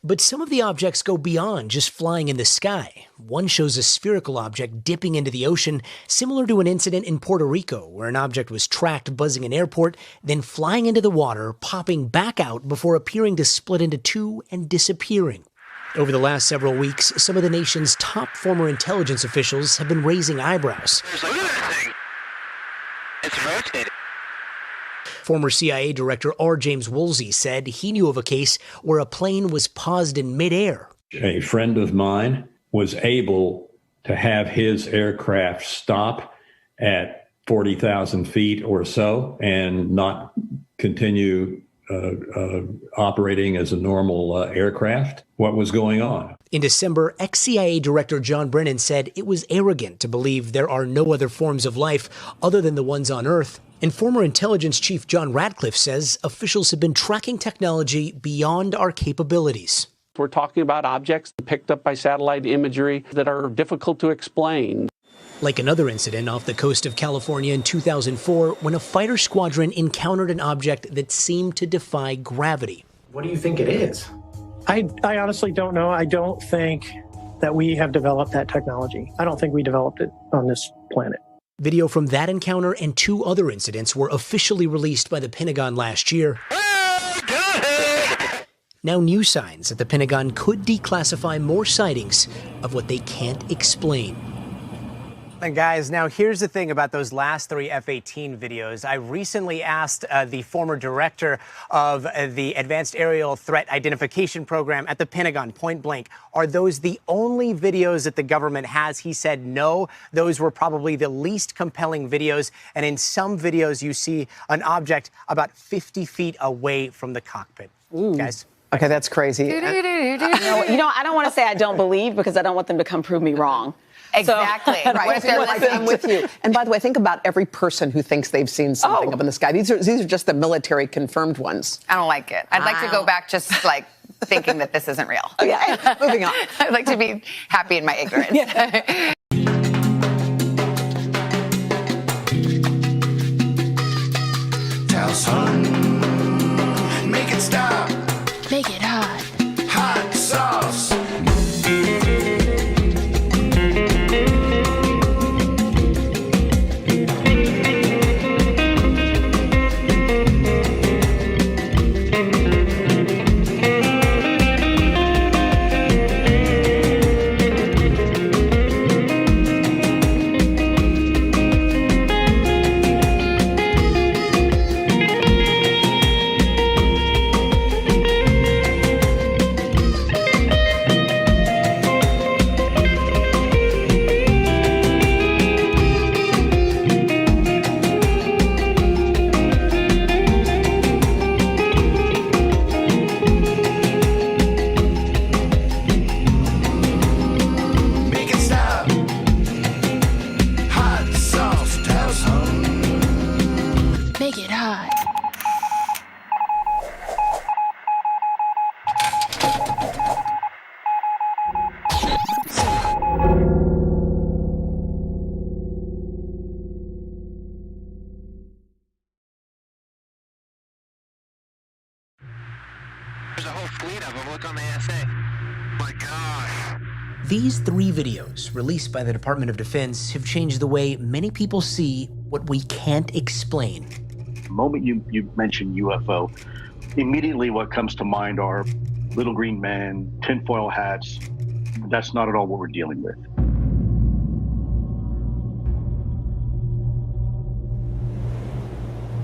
But some of the objects go beyond just flying in the sky. One shows a spherical object dipping into the ocean, similar to an incident in Puerto Rico, where an object was tracked buzzing an airport, then flying into the water, popping back out before appearing to split into two and disappearing. Over the last several weeks, some of the nation's top former intelligence officials have been raising eyebrows. Look at that thing. It's rotating. Former CIA Director R. James Woolsey said he knew of a case where a plane was paused in midair. A friend of mine was able to have his aircraft stop at 40,000 feet or so and not continue operating as a normal aircraft. What was going on? In December, ex-CIA Director John Brennan said it was arrogant to believe there are no other forms of life other than the ones on Earth. And former intelligence chief John Ratcliffe says officials have been tracking technology beyond our capabilities. We're talking about objects picked up by satellite imagery that are difficult to explain. Like another incident off the coast of California in 2004 when a fighter squadron encountered an object that seemed to defy gravity. What do you think it is? I honestly don't know. I don't think that we have developed that technology. I don't think we developed it on this planet. Video from that encounter and two other incidents were officially released by the Pentagon last year. Now new signs that the Pentagon could declassify more sightings of what they can't explain. And guys, now here's the thing about those last three F-18 videos. I recently asked the former director of the Advanced Aerial Threat Identification Program at the Pentagon, point blank, are those the only videos that the government has? He said no, those were probably the least compelling videos. And in some videos, you see an object about 50 feet away from the cockpit. Guys. Okay, that's crazy. I don't want to say I don't believe because I don't want them to come prove me wrong. Exactly. So, right. I'm with you. And by the way, think about every person who thinks they've seen something up in the sky. These are just the military confirmed ones. I don't like it. I'd like to go back just like thinking that this isn't real. Okay, moving on. I'd like to be happy in my ignorance. Yeah. Tell son, make it stop. Make it hot. Hot sauce. Make it hot. There's a whole fleet of them. Look on the ASA. My gosh. These three videos, released by the Department of Defense, have changed the way many people see what we can't explain. The moment you mention UFO, immediately what comes to mind are little green men, tinfoil hats. That's not at all what we're dealing with.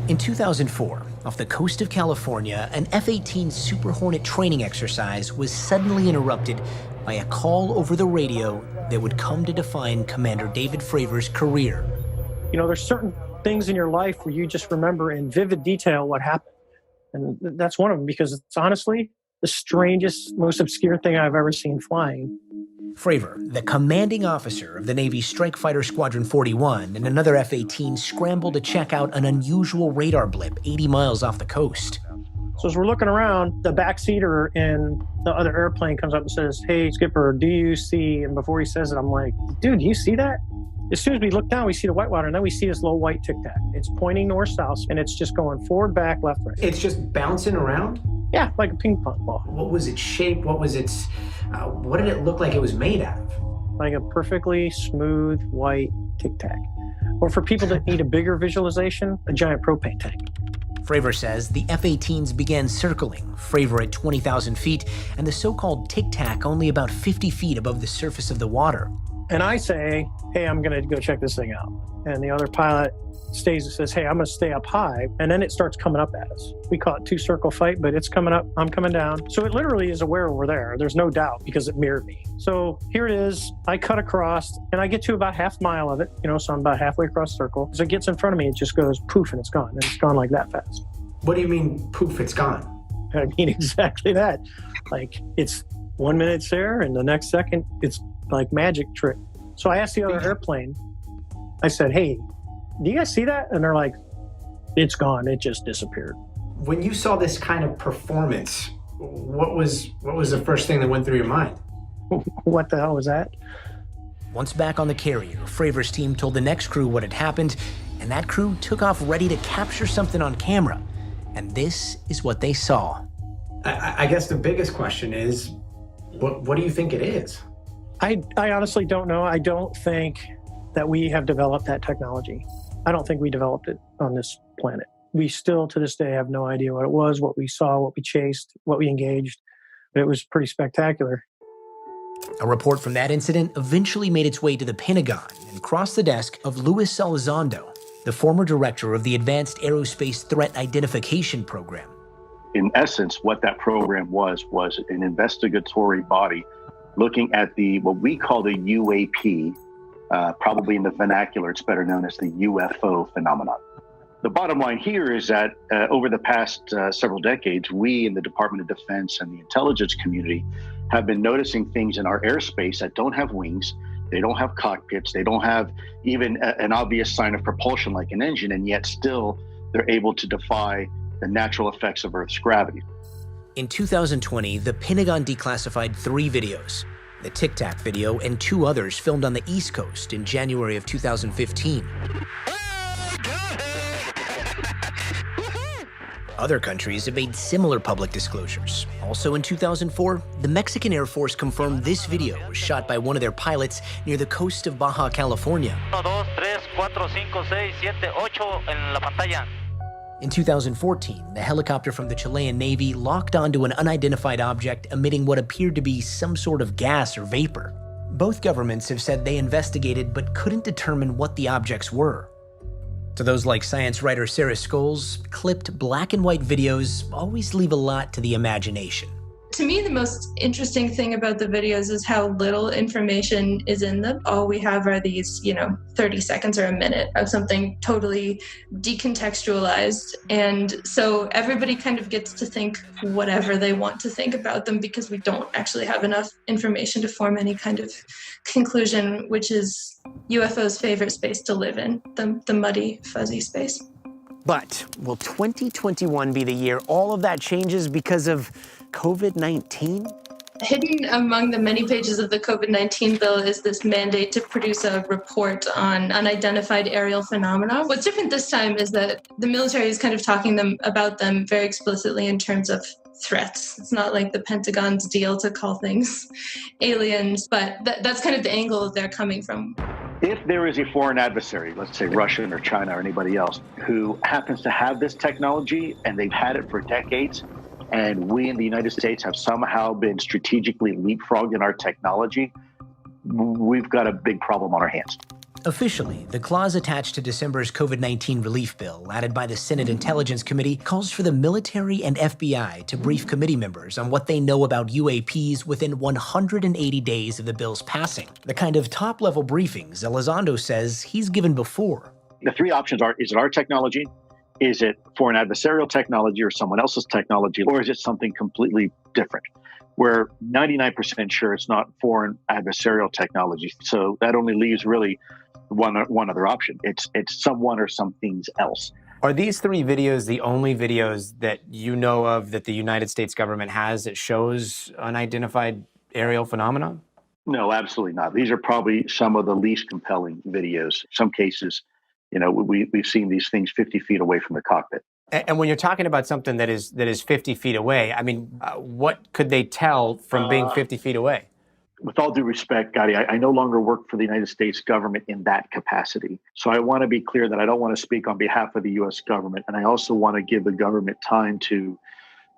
In 2004, off the coast of California, an F-18 Super Hornet training exercise was suddenly interrupted by a call over the radio that would come to define Commander David Fravor's career. You know, there's certain things in your life where you just remember in vivid detail what happened. And that's one of them because it's honestly the strangest, most obscure thing I've ever seen flying. Fravor, the commanding officer of the Navy's Strike Fighter Squadron 41 and another F-18 scrambled to check out an unusual radar blip 80 miles off the coast. So as we're looking around, the backseater in the other airplane comes up and says, "Hey, Skipper, do you see?" And before he says it, I'm like, "Dude, do you see that?" As soon as we look down, we see the whitewater, and then we see this little white tic-tac. It's pointing north-south, and it's just going forward, back, left, right. It's just bouncing around? Yeah, like a ping pong ball. What was its shape? What was its, what did it look like it was made out of? Like a perfectly smooth white Tic Tac. Or for people that need a bigger visualization, a giant propane tank. Fravor says the F-18s began circling, Fravor at 20,000 feet, and the so-called Tic Tac only about 50 feet above the surface of the water. And I say, hey, I'm going to go check this thing out. And the other pilot stays and says, hey, I'm going to stay up high. And then it starts coming up at us. We call it two-circle fight, but it's coming up, I'm coming down. So it literally is aware we're there. There's no doubt because it mirrored me. So here it is. I cut across and I get to about half mile of it, so I'm about halfway across the circle. As it gets in front of me, it just goes poof and it's gone. And it's gone like that fast. What do you mean, poof, it's gone? I mean exactly that. Like it's 1 minute it's there and the next second it's like magic trick. So I asked the other airplane, I said, hey, do you guys see that? And they're like, it's gone. It just disappeared. When you saw this kind of performance, what was the first thing that went through your mind? What the hell was that? Once back on the carrier, Fravor's team told the next crew what had happened, and that crew took off ready to capture something on camera. And this is what they saw. I guess the biggest question is, what do you think it is? I honestly don't know. I don't think that we have developed that technology. I don't think we developed it on this planet. We still, to this day, have no idea what it was, what we saw, what we chased, what we engaged. But it was pretty spectacular. A report from that incident eventually made its way to the Pentagon and crossed the desk of Luis Elizondo, the former director of the Advanced Aerospace Threat Identification Program. In essence, what that program was an investigatory body looking at what we call the UAP, probably in the vernacular, it's better known as the UFO phenomenon. The bottom line here is that over the past several decades, we in the Department of Defense and the intelligence community have been noticing things in our airspace that don't have wings, they don't have cockpits, they don't have even an obvious sign of propulsion like an engine, and yet still they're able to defy the natural effects of Earth's gravity. In 2020, the Pentagon declassified 3 videos, the Tic Tac video and 2 others filmed on the East Coast in January of 2015. Other countries have made similar public disclosures. Also in 2004, the Mexican Air Force confirmed this video was shot by one of their pilots near the coast of Baja California. 1, 2, 3, 4, 5, 6, 7, 8 en la pantalla. In 2014, the helicopter from the Chilean Navy locked onto an unidentified object emitting what appeared to be some sort of gas or vapor. Both governments have said they investigated but couldn't determine what the objects were. To those like science writer Sarah Scholes, clipped black and white videos always leave a lot to the imagination. To me, the most interesting thing about the videos is how little information is in them. All we have are these, 30 seconds or a minute of something totally decontextualized. And so everybody kind of gets to think whatever they want to think about them because we don't actually have enough information to form any kind of conclusion, which is UFO's favorite space to live in, the muddy, fuzzy space. But will 2021 be the year all of that changes because of COVID-19? Hidden among the many pages of the COVID-19 bill is this mandate to produce a report on unidentified aerial phenomena. What's different this time is that the military is kind of talking about them very explicitly in terms of threats. It's not like the Pentagon's deal to call things aliens, but that's kind of the angle they're coming from. If there is a foreign adversary, let's say Russia or China or anybody else, who happens to have this technology and they've had it for decades, and we in the United States have somehow been strategically leapfrogged in our technology, we've got a big problem on our hands. Officially, the clause attached to December's COVID-19 relief bill, added by the Senate Intelligence Committee, calls for the military and FBI to brief committee members on what they know about UAPs within 180 days of the bill's passing. The kind of top-level briefings Elizondo says he's given before. The 3 options are, is it our technology? Is it foreign adversarial technology or someone else's technology? Or is it something completely different? We're 99% sure it's not foreign adversarial technology. So that only leaves really one other option. It's someone or something else. Are these 3 videos the only videos that you know of that the United States government has that shows unidentified aerial phenomena? No, absolutely not. These are probably some of the least compelling videos. In some cases, we've seen these things 50 feet away from the cockpit. And when you're talking about something that is 50 feet away, I mean, what could they tell from being 50 feet away? With all due respect, Gotti, I no longer work for the United States government in that capacity. So I want to be clear that I don't want to speak on behalf of the U.S. government, and I also want to give the government time to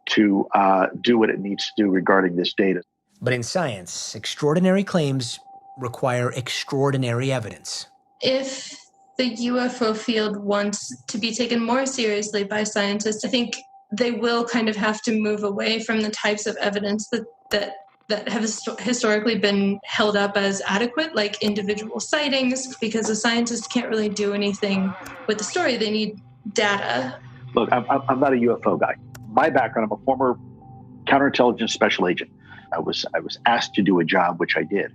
do what it needs to do regarding this data. But in science, extraordinary claims require extraordinary evidence. If the UFO field wants to be taken more seriously by scientists, I think they will kind of have to move away from the types of evidence that have historically been held up as adequate, like individual sightings, because the scientists can't really do anything with the story. They need data. Look, I'm not a UFO guy. My background, I'm a former counterintelligence special agent. I was asked to do a job, which I did.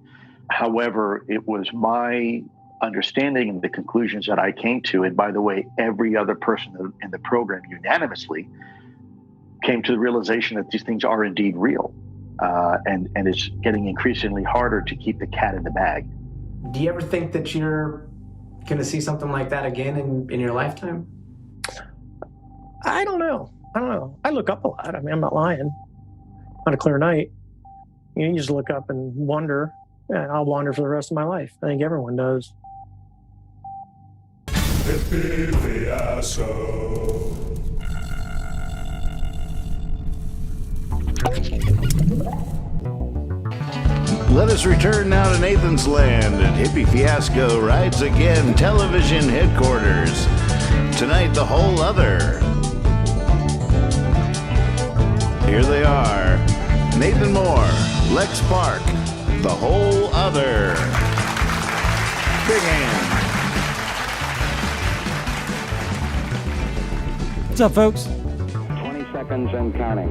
However, it was my understanding and the conclusions that I came to, and by the way, every other person in the program unanimously came to the realization that these things are indeed real. And it's getting increasingly harder to keep the cat in the bag. Do you ever think that you're going to see something like that again in your lifetime? I don't know. I look up a lot. I mean, I'm not lying. On a clear night, you just look up and wonder, and I'll wander for the rest of my life. I think everyone does. Let us return now to Nathan's land and Hippie Fiasco rides again television headquarters. Tonight, the whole other. Here they are. Nathan Moore, Lex Park, the whole other. Big hand. What's up, folks? 20 seconds and counting.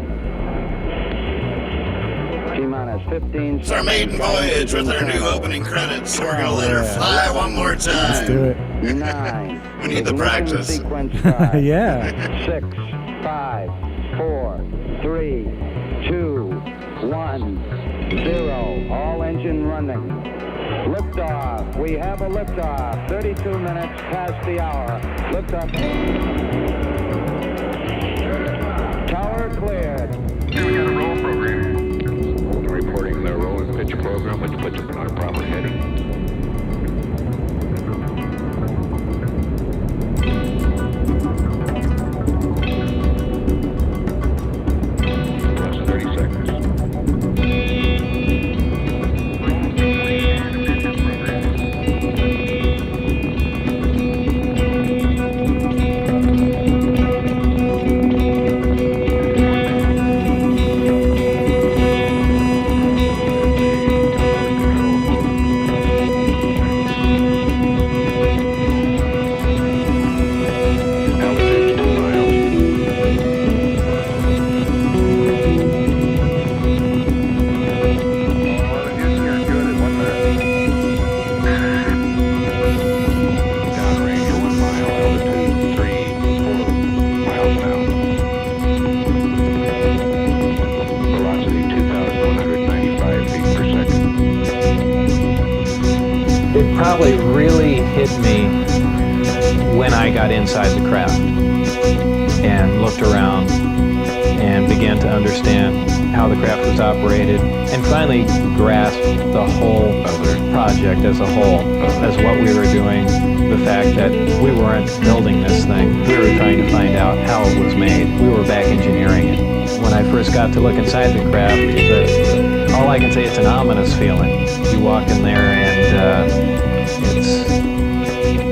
T-minus 15. It's our maiden voyage with our new opening credits, so we're going to let her fly one more time. Let's do it. 9. We need the practice. Sequence start. Yeah. 6, 5, 4, 3, 2, 1, 0. All engine running. Liftoff. We have a liftoff. 32 minutes past the hour. Liftoff. Tower cleared. We got a roll program. Reporting the roll and pitch program, which puts us on a proper heading. That's 30 seconds. Probably really hit me when I got inside the craft and looked around and began to understand how the craft was operated and finally grasped the whole project as a whole, as what we were doing, the fact that we weren't building this thing, we were trying to find out how it was made, we were back engineering it. When I first got to look inside the craft, all I can say is an ominous feeling. You walk in there and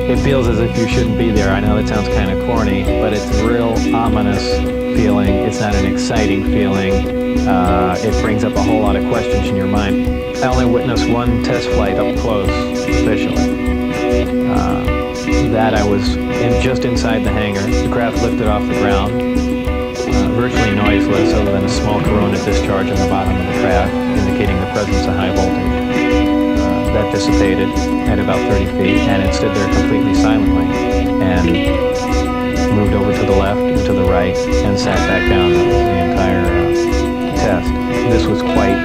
it feels as if you shouldn't be there. I know that sounds kind of corny, but it's a real ominous feeling. It's not an exciting feeling. It brings up a whole lot of questions in your mind. I only witnessed one test flight up close, officially. That I was just inside the hangar. The craft lifted off the ground, virtually noiseless other than a small corona discharge on the bottom of the craft, indicating the presence of high voltage. That dissipated at about 30 feet, and it stood there completely silently and moved over to the left and to the right and sat back down the entire test. This was quite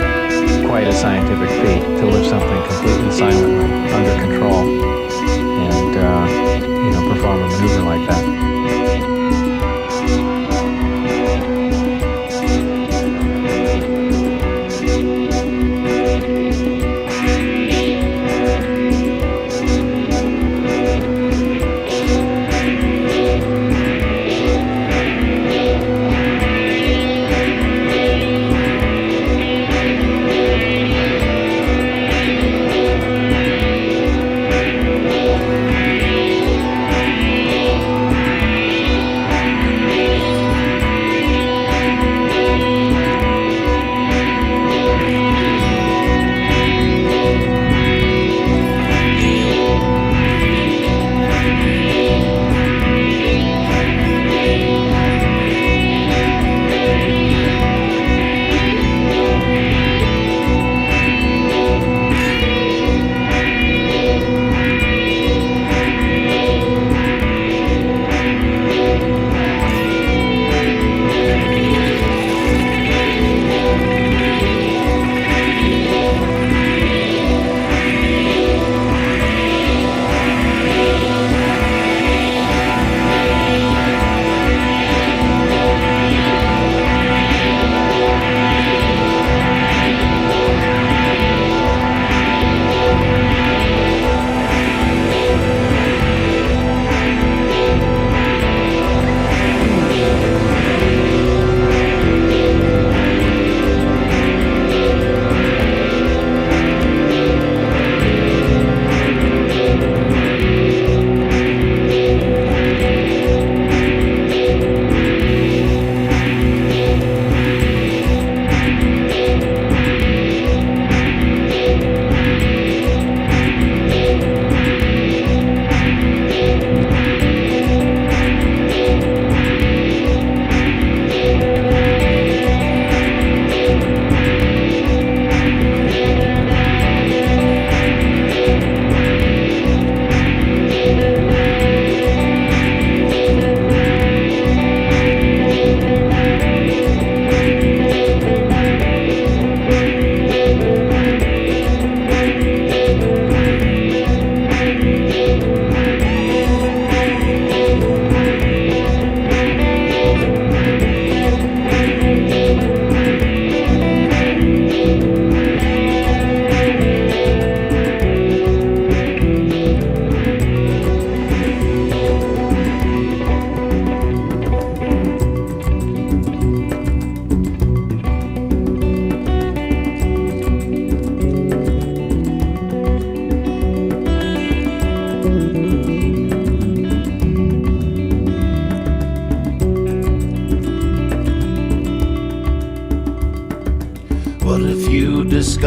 a scientific feat to lift something completely silently, under control, and perform a maneuver like that.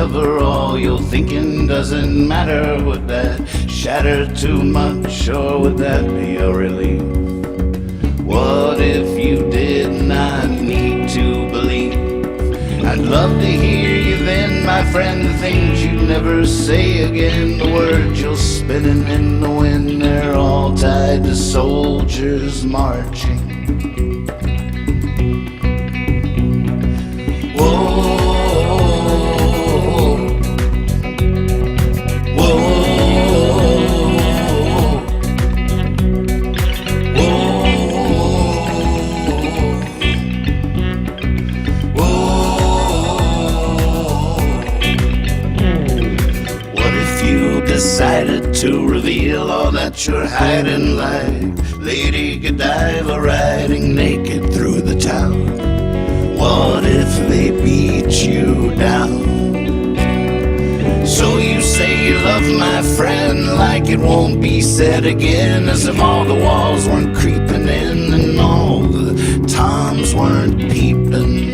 discover all your thinking doesn't matter. Would that shatter too much, or would that be a relief? What if you did not need to believe? I'd love to hear you then, my friend, the things you'd never say again. The words you're spinning in the wind, they're all tied to soldiers marching. Whoa, decided to reveal all that you're hiding, like Lady Godiva riding naked through the town. What if they beat you down? So you say you love my friend like it won't be said again, as if all the walls weren't creeping in and all the toms weren't peeping.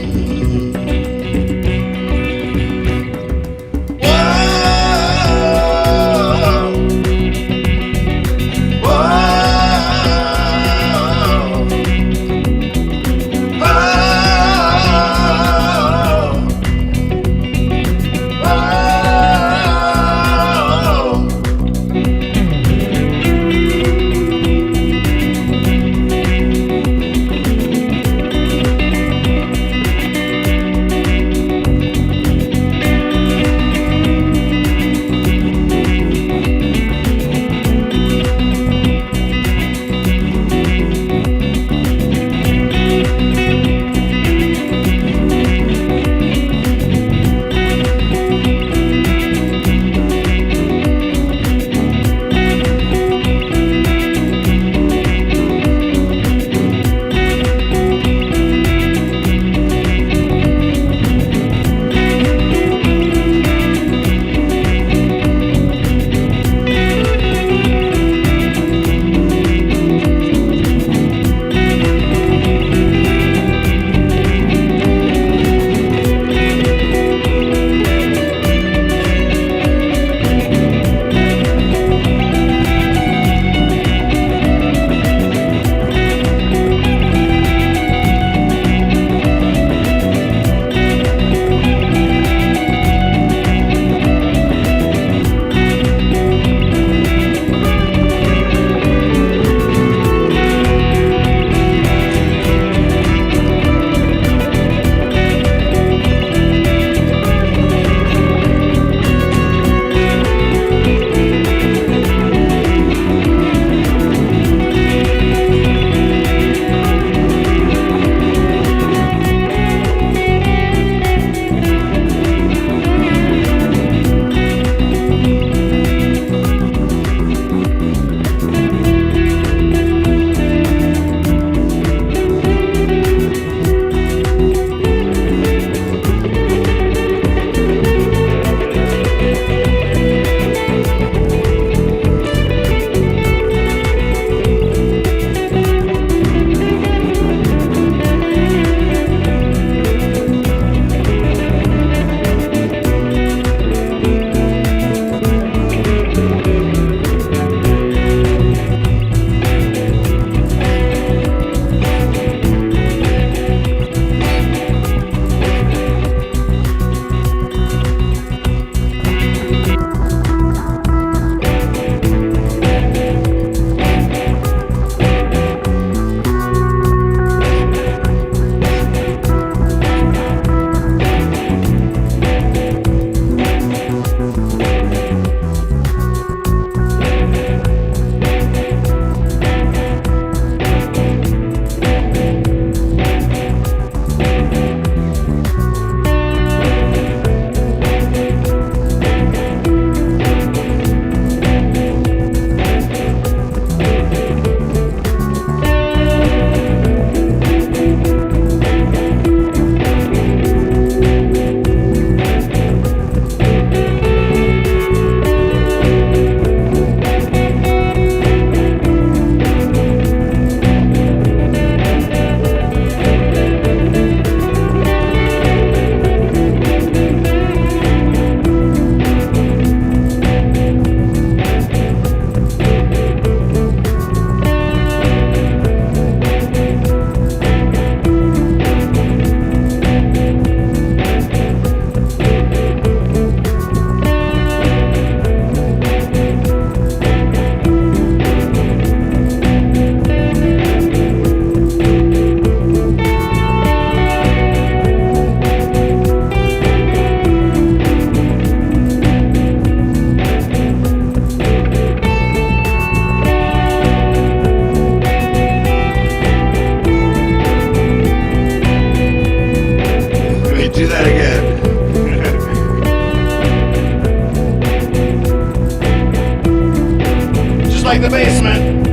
like the basement.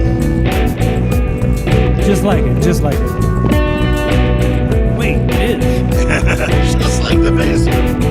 Just like it. Just like it. Wait, it is. Just like the basement.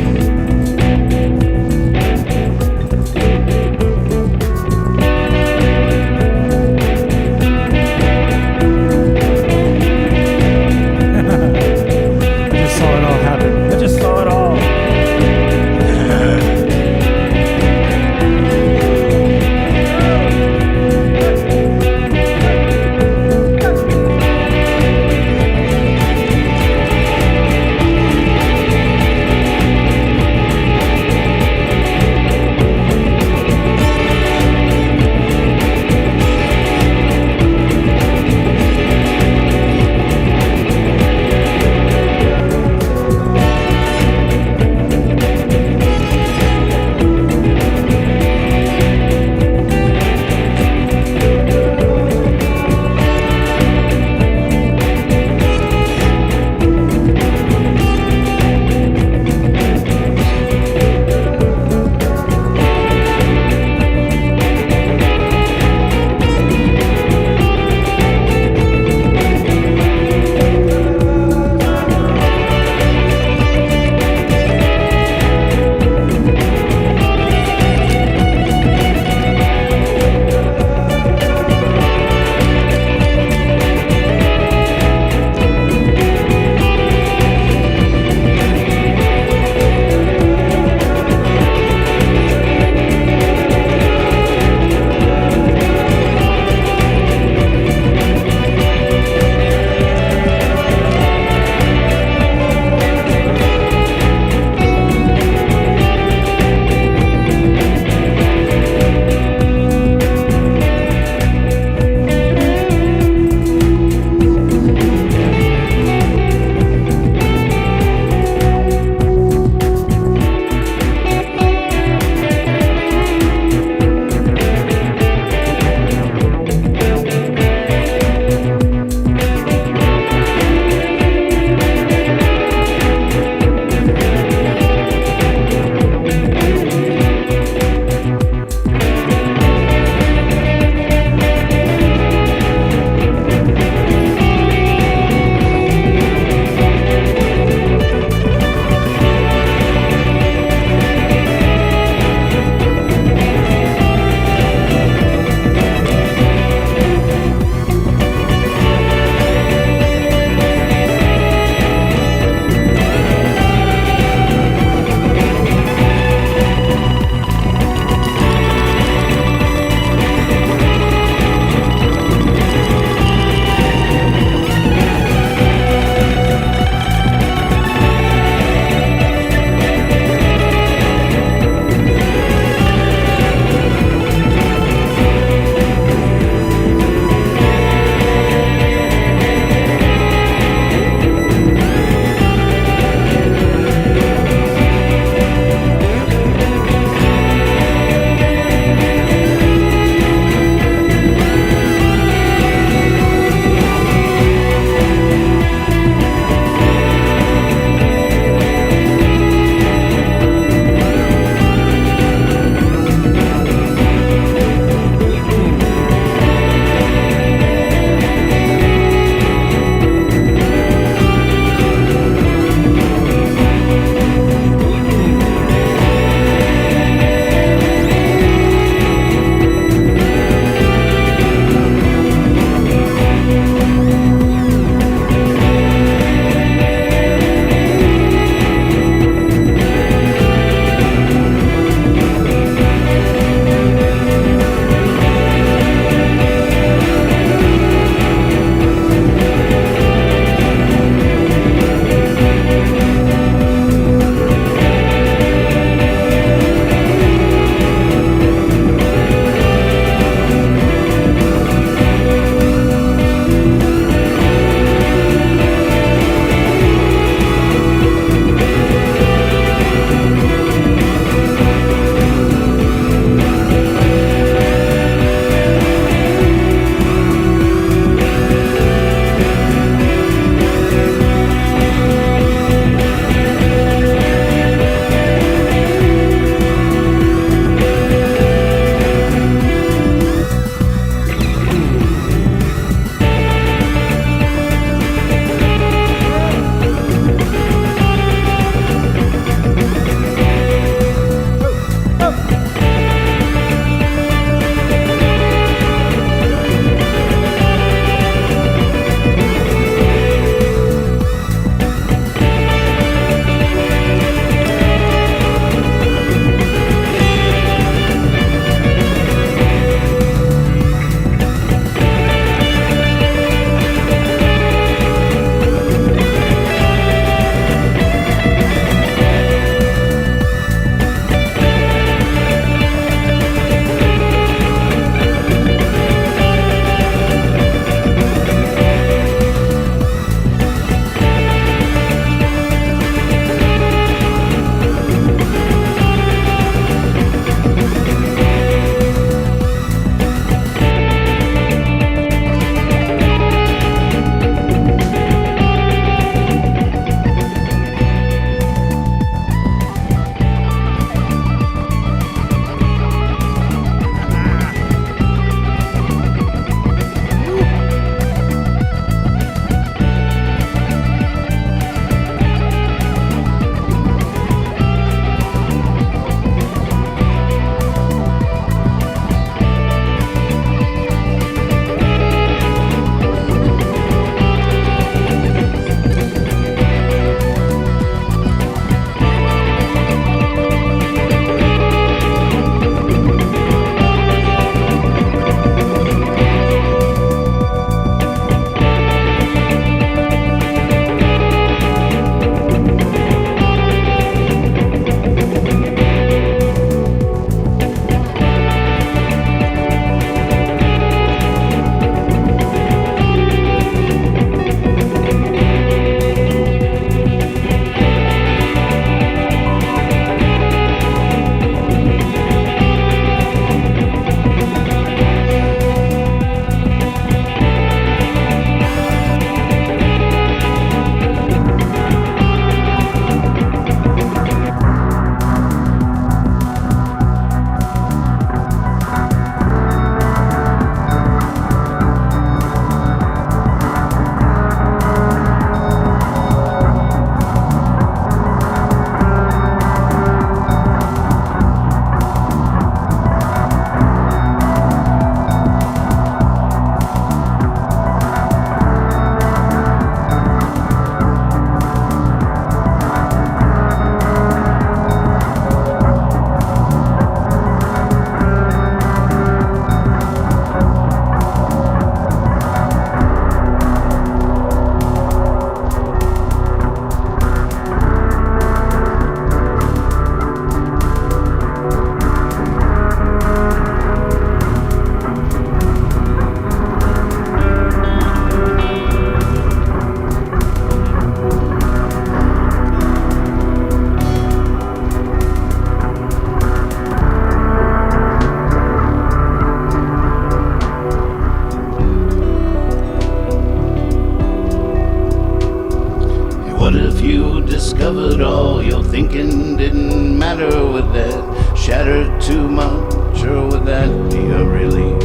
thinking didn't matter. Would that shatter too much, or would that be a relief?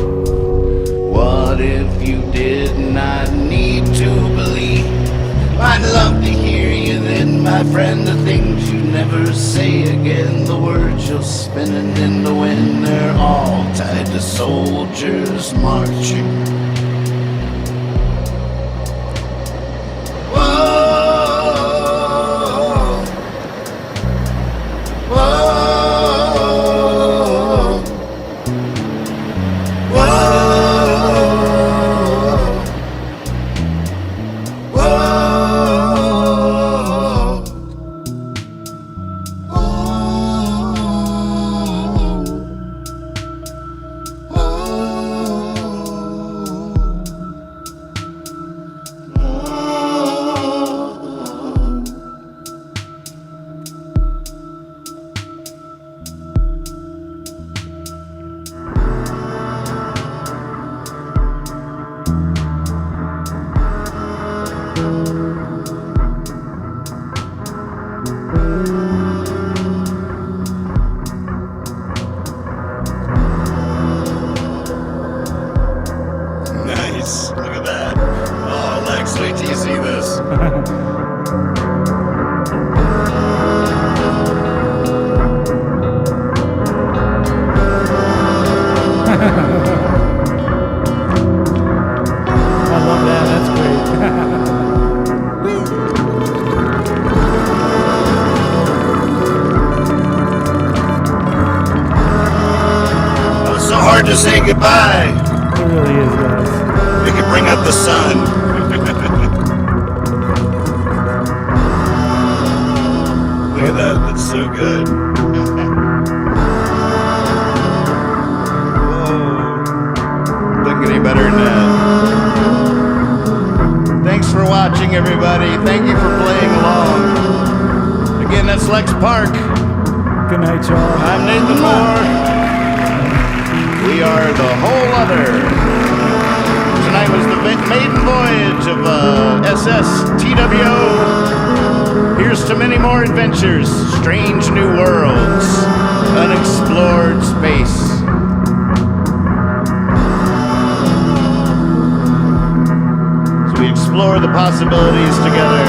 What if you did not need to believe? I'd love to hear you then, my friend, the things you never say again. The words you're spinning in the wind, they're all tied to soldiers marching. Nice. Look at that. Oh, Lex, wait till you see this. I love that. That's great. Oh, it's so hard to say goodbye. It really is, guys. We can bring up the sun. Look at that. That's so good. Whoa. Doesn't get any better than that. Thanks for watching, everybody. Thank you for playing along. Again, that's Lex Park. Good night, y'all. I'm Nathan Moore. We are the Whole Other. Tonight was the maiden voyage of SS TWO. Here's to many more adventures, strange new worlds, unexplored space. As we explore the possibilities together.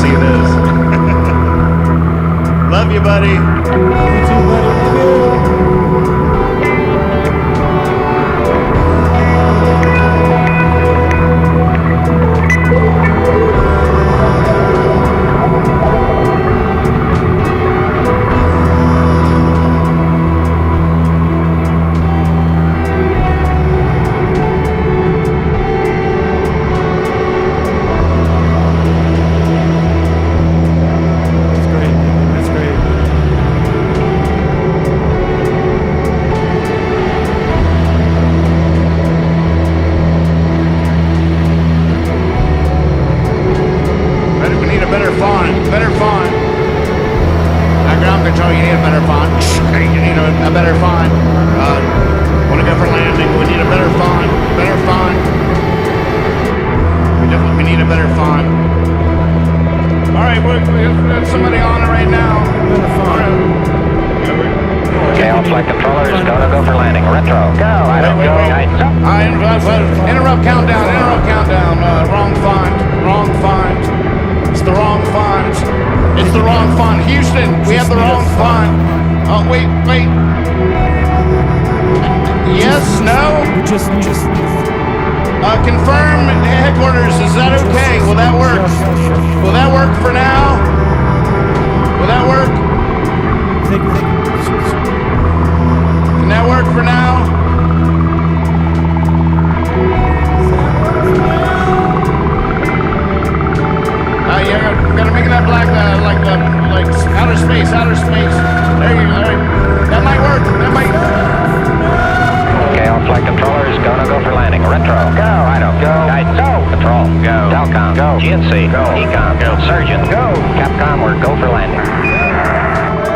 easy it is. Love you, buddy. You too, buddy. Confirm headquarters. Is that okay? Will that work? Will that work for now? Will that work? Can that work for now? Yeah, gotta make that black, like outer space. There you go. That might work. That might. Okay, all flight controllers, gonna go for landing. Retro, go. Rhino, go. Guidance, go. Control, go. Telcom, go. GNC, go. Ecom, go. Surgeon, go. Capcom, we're go for landing.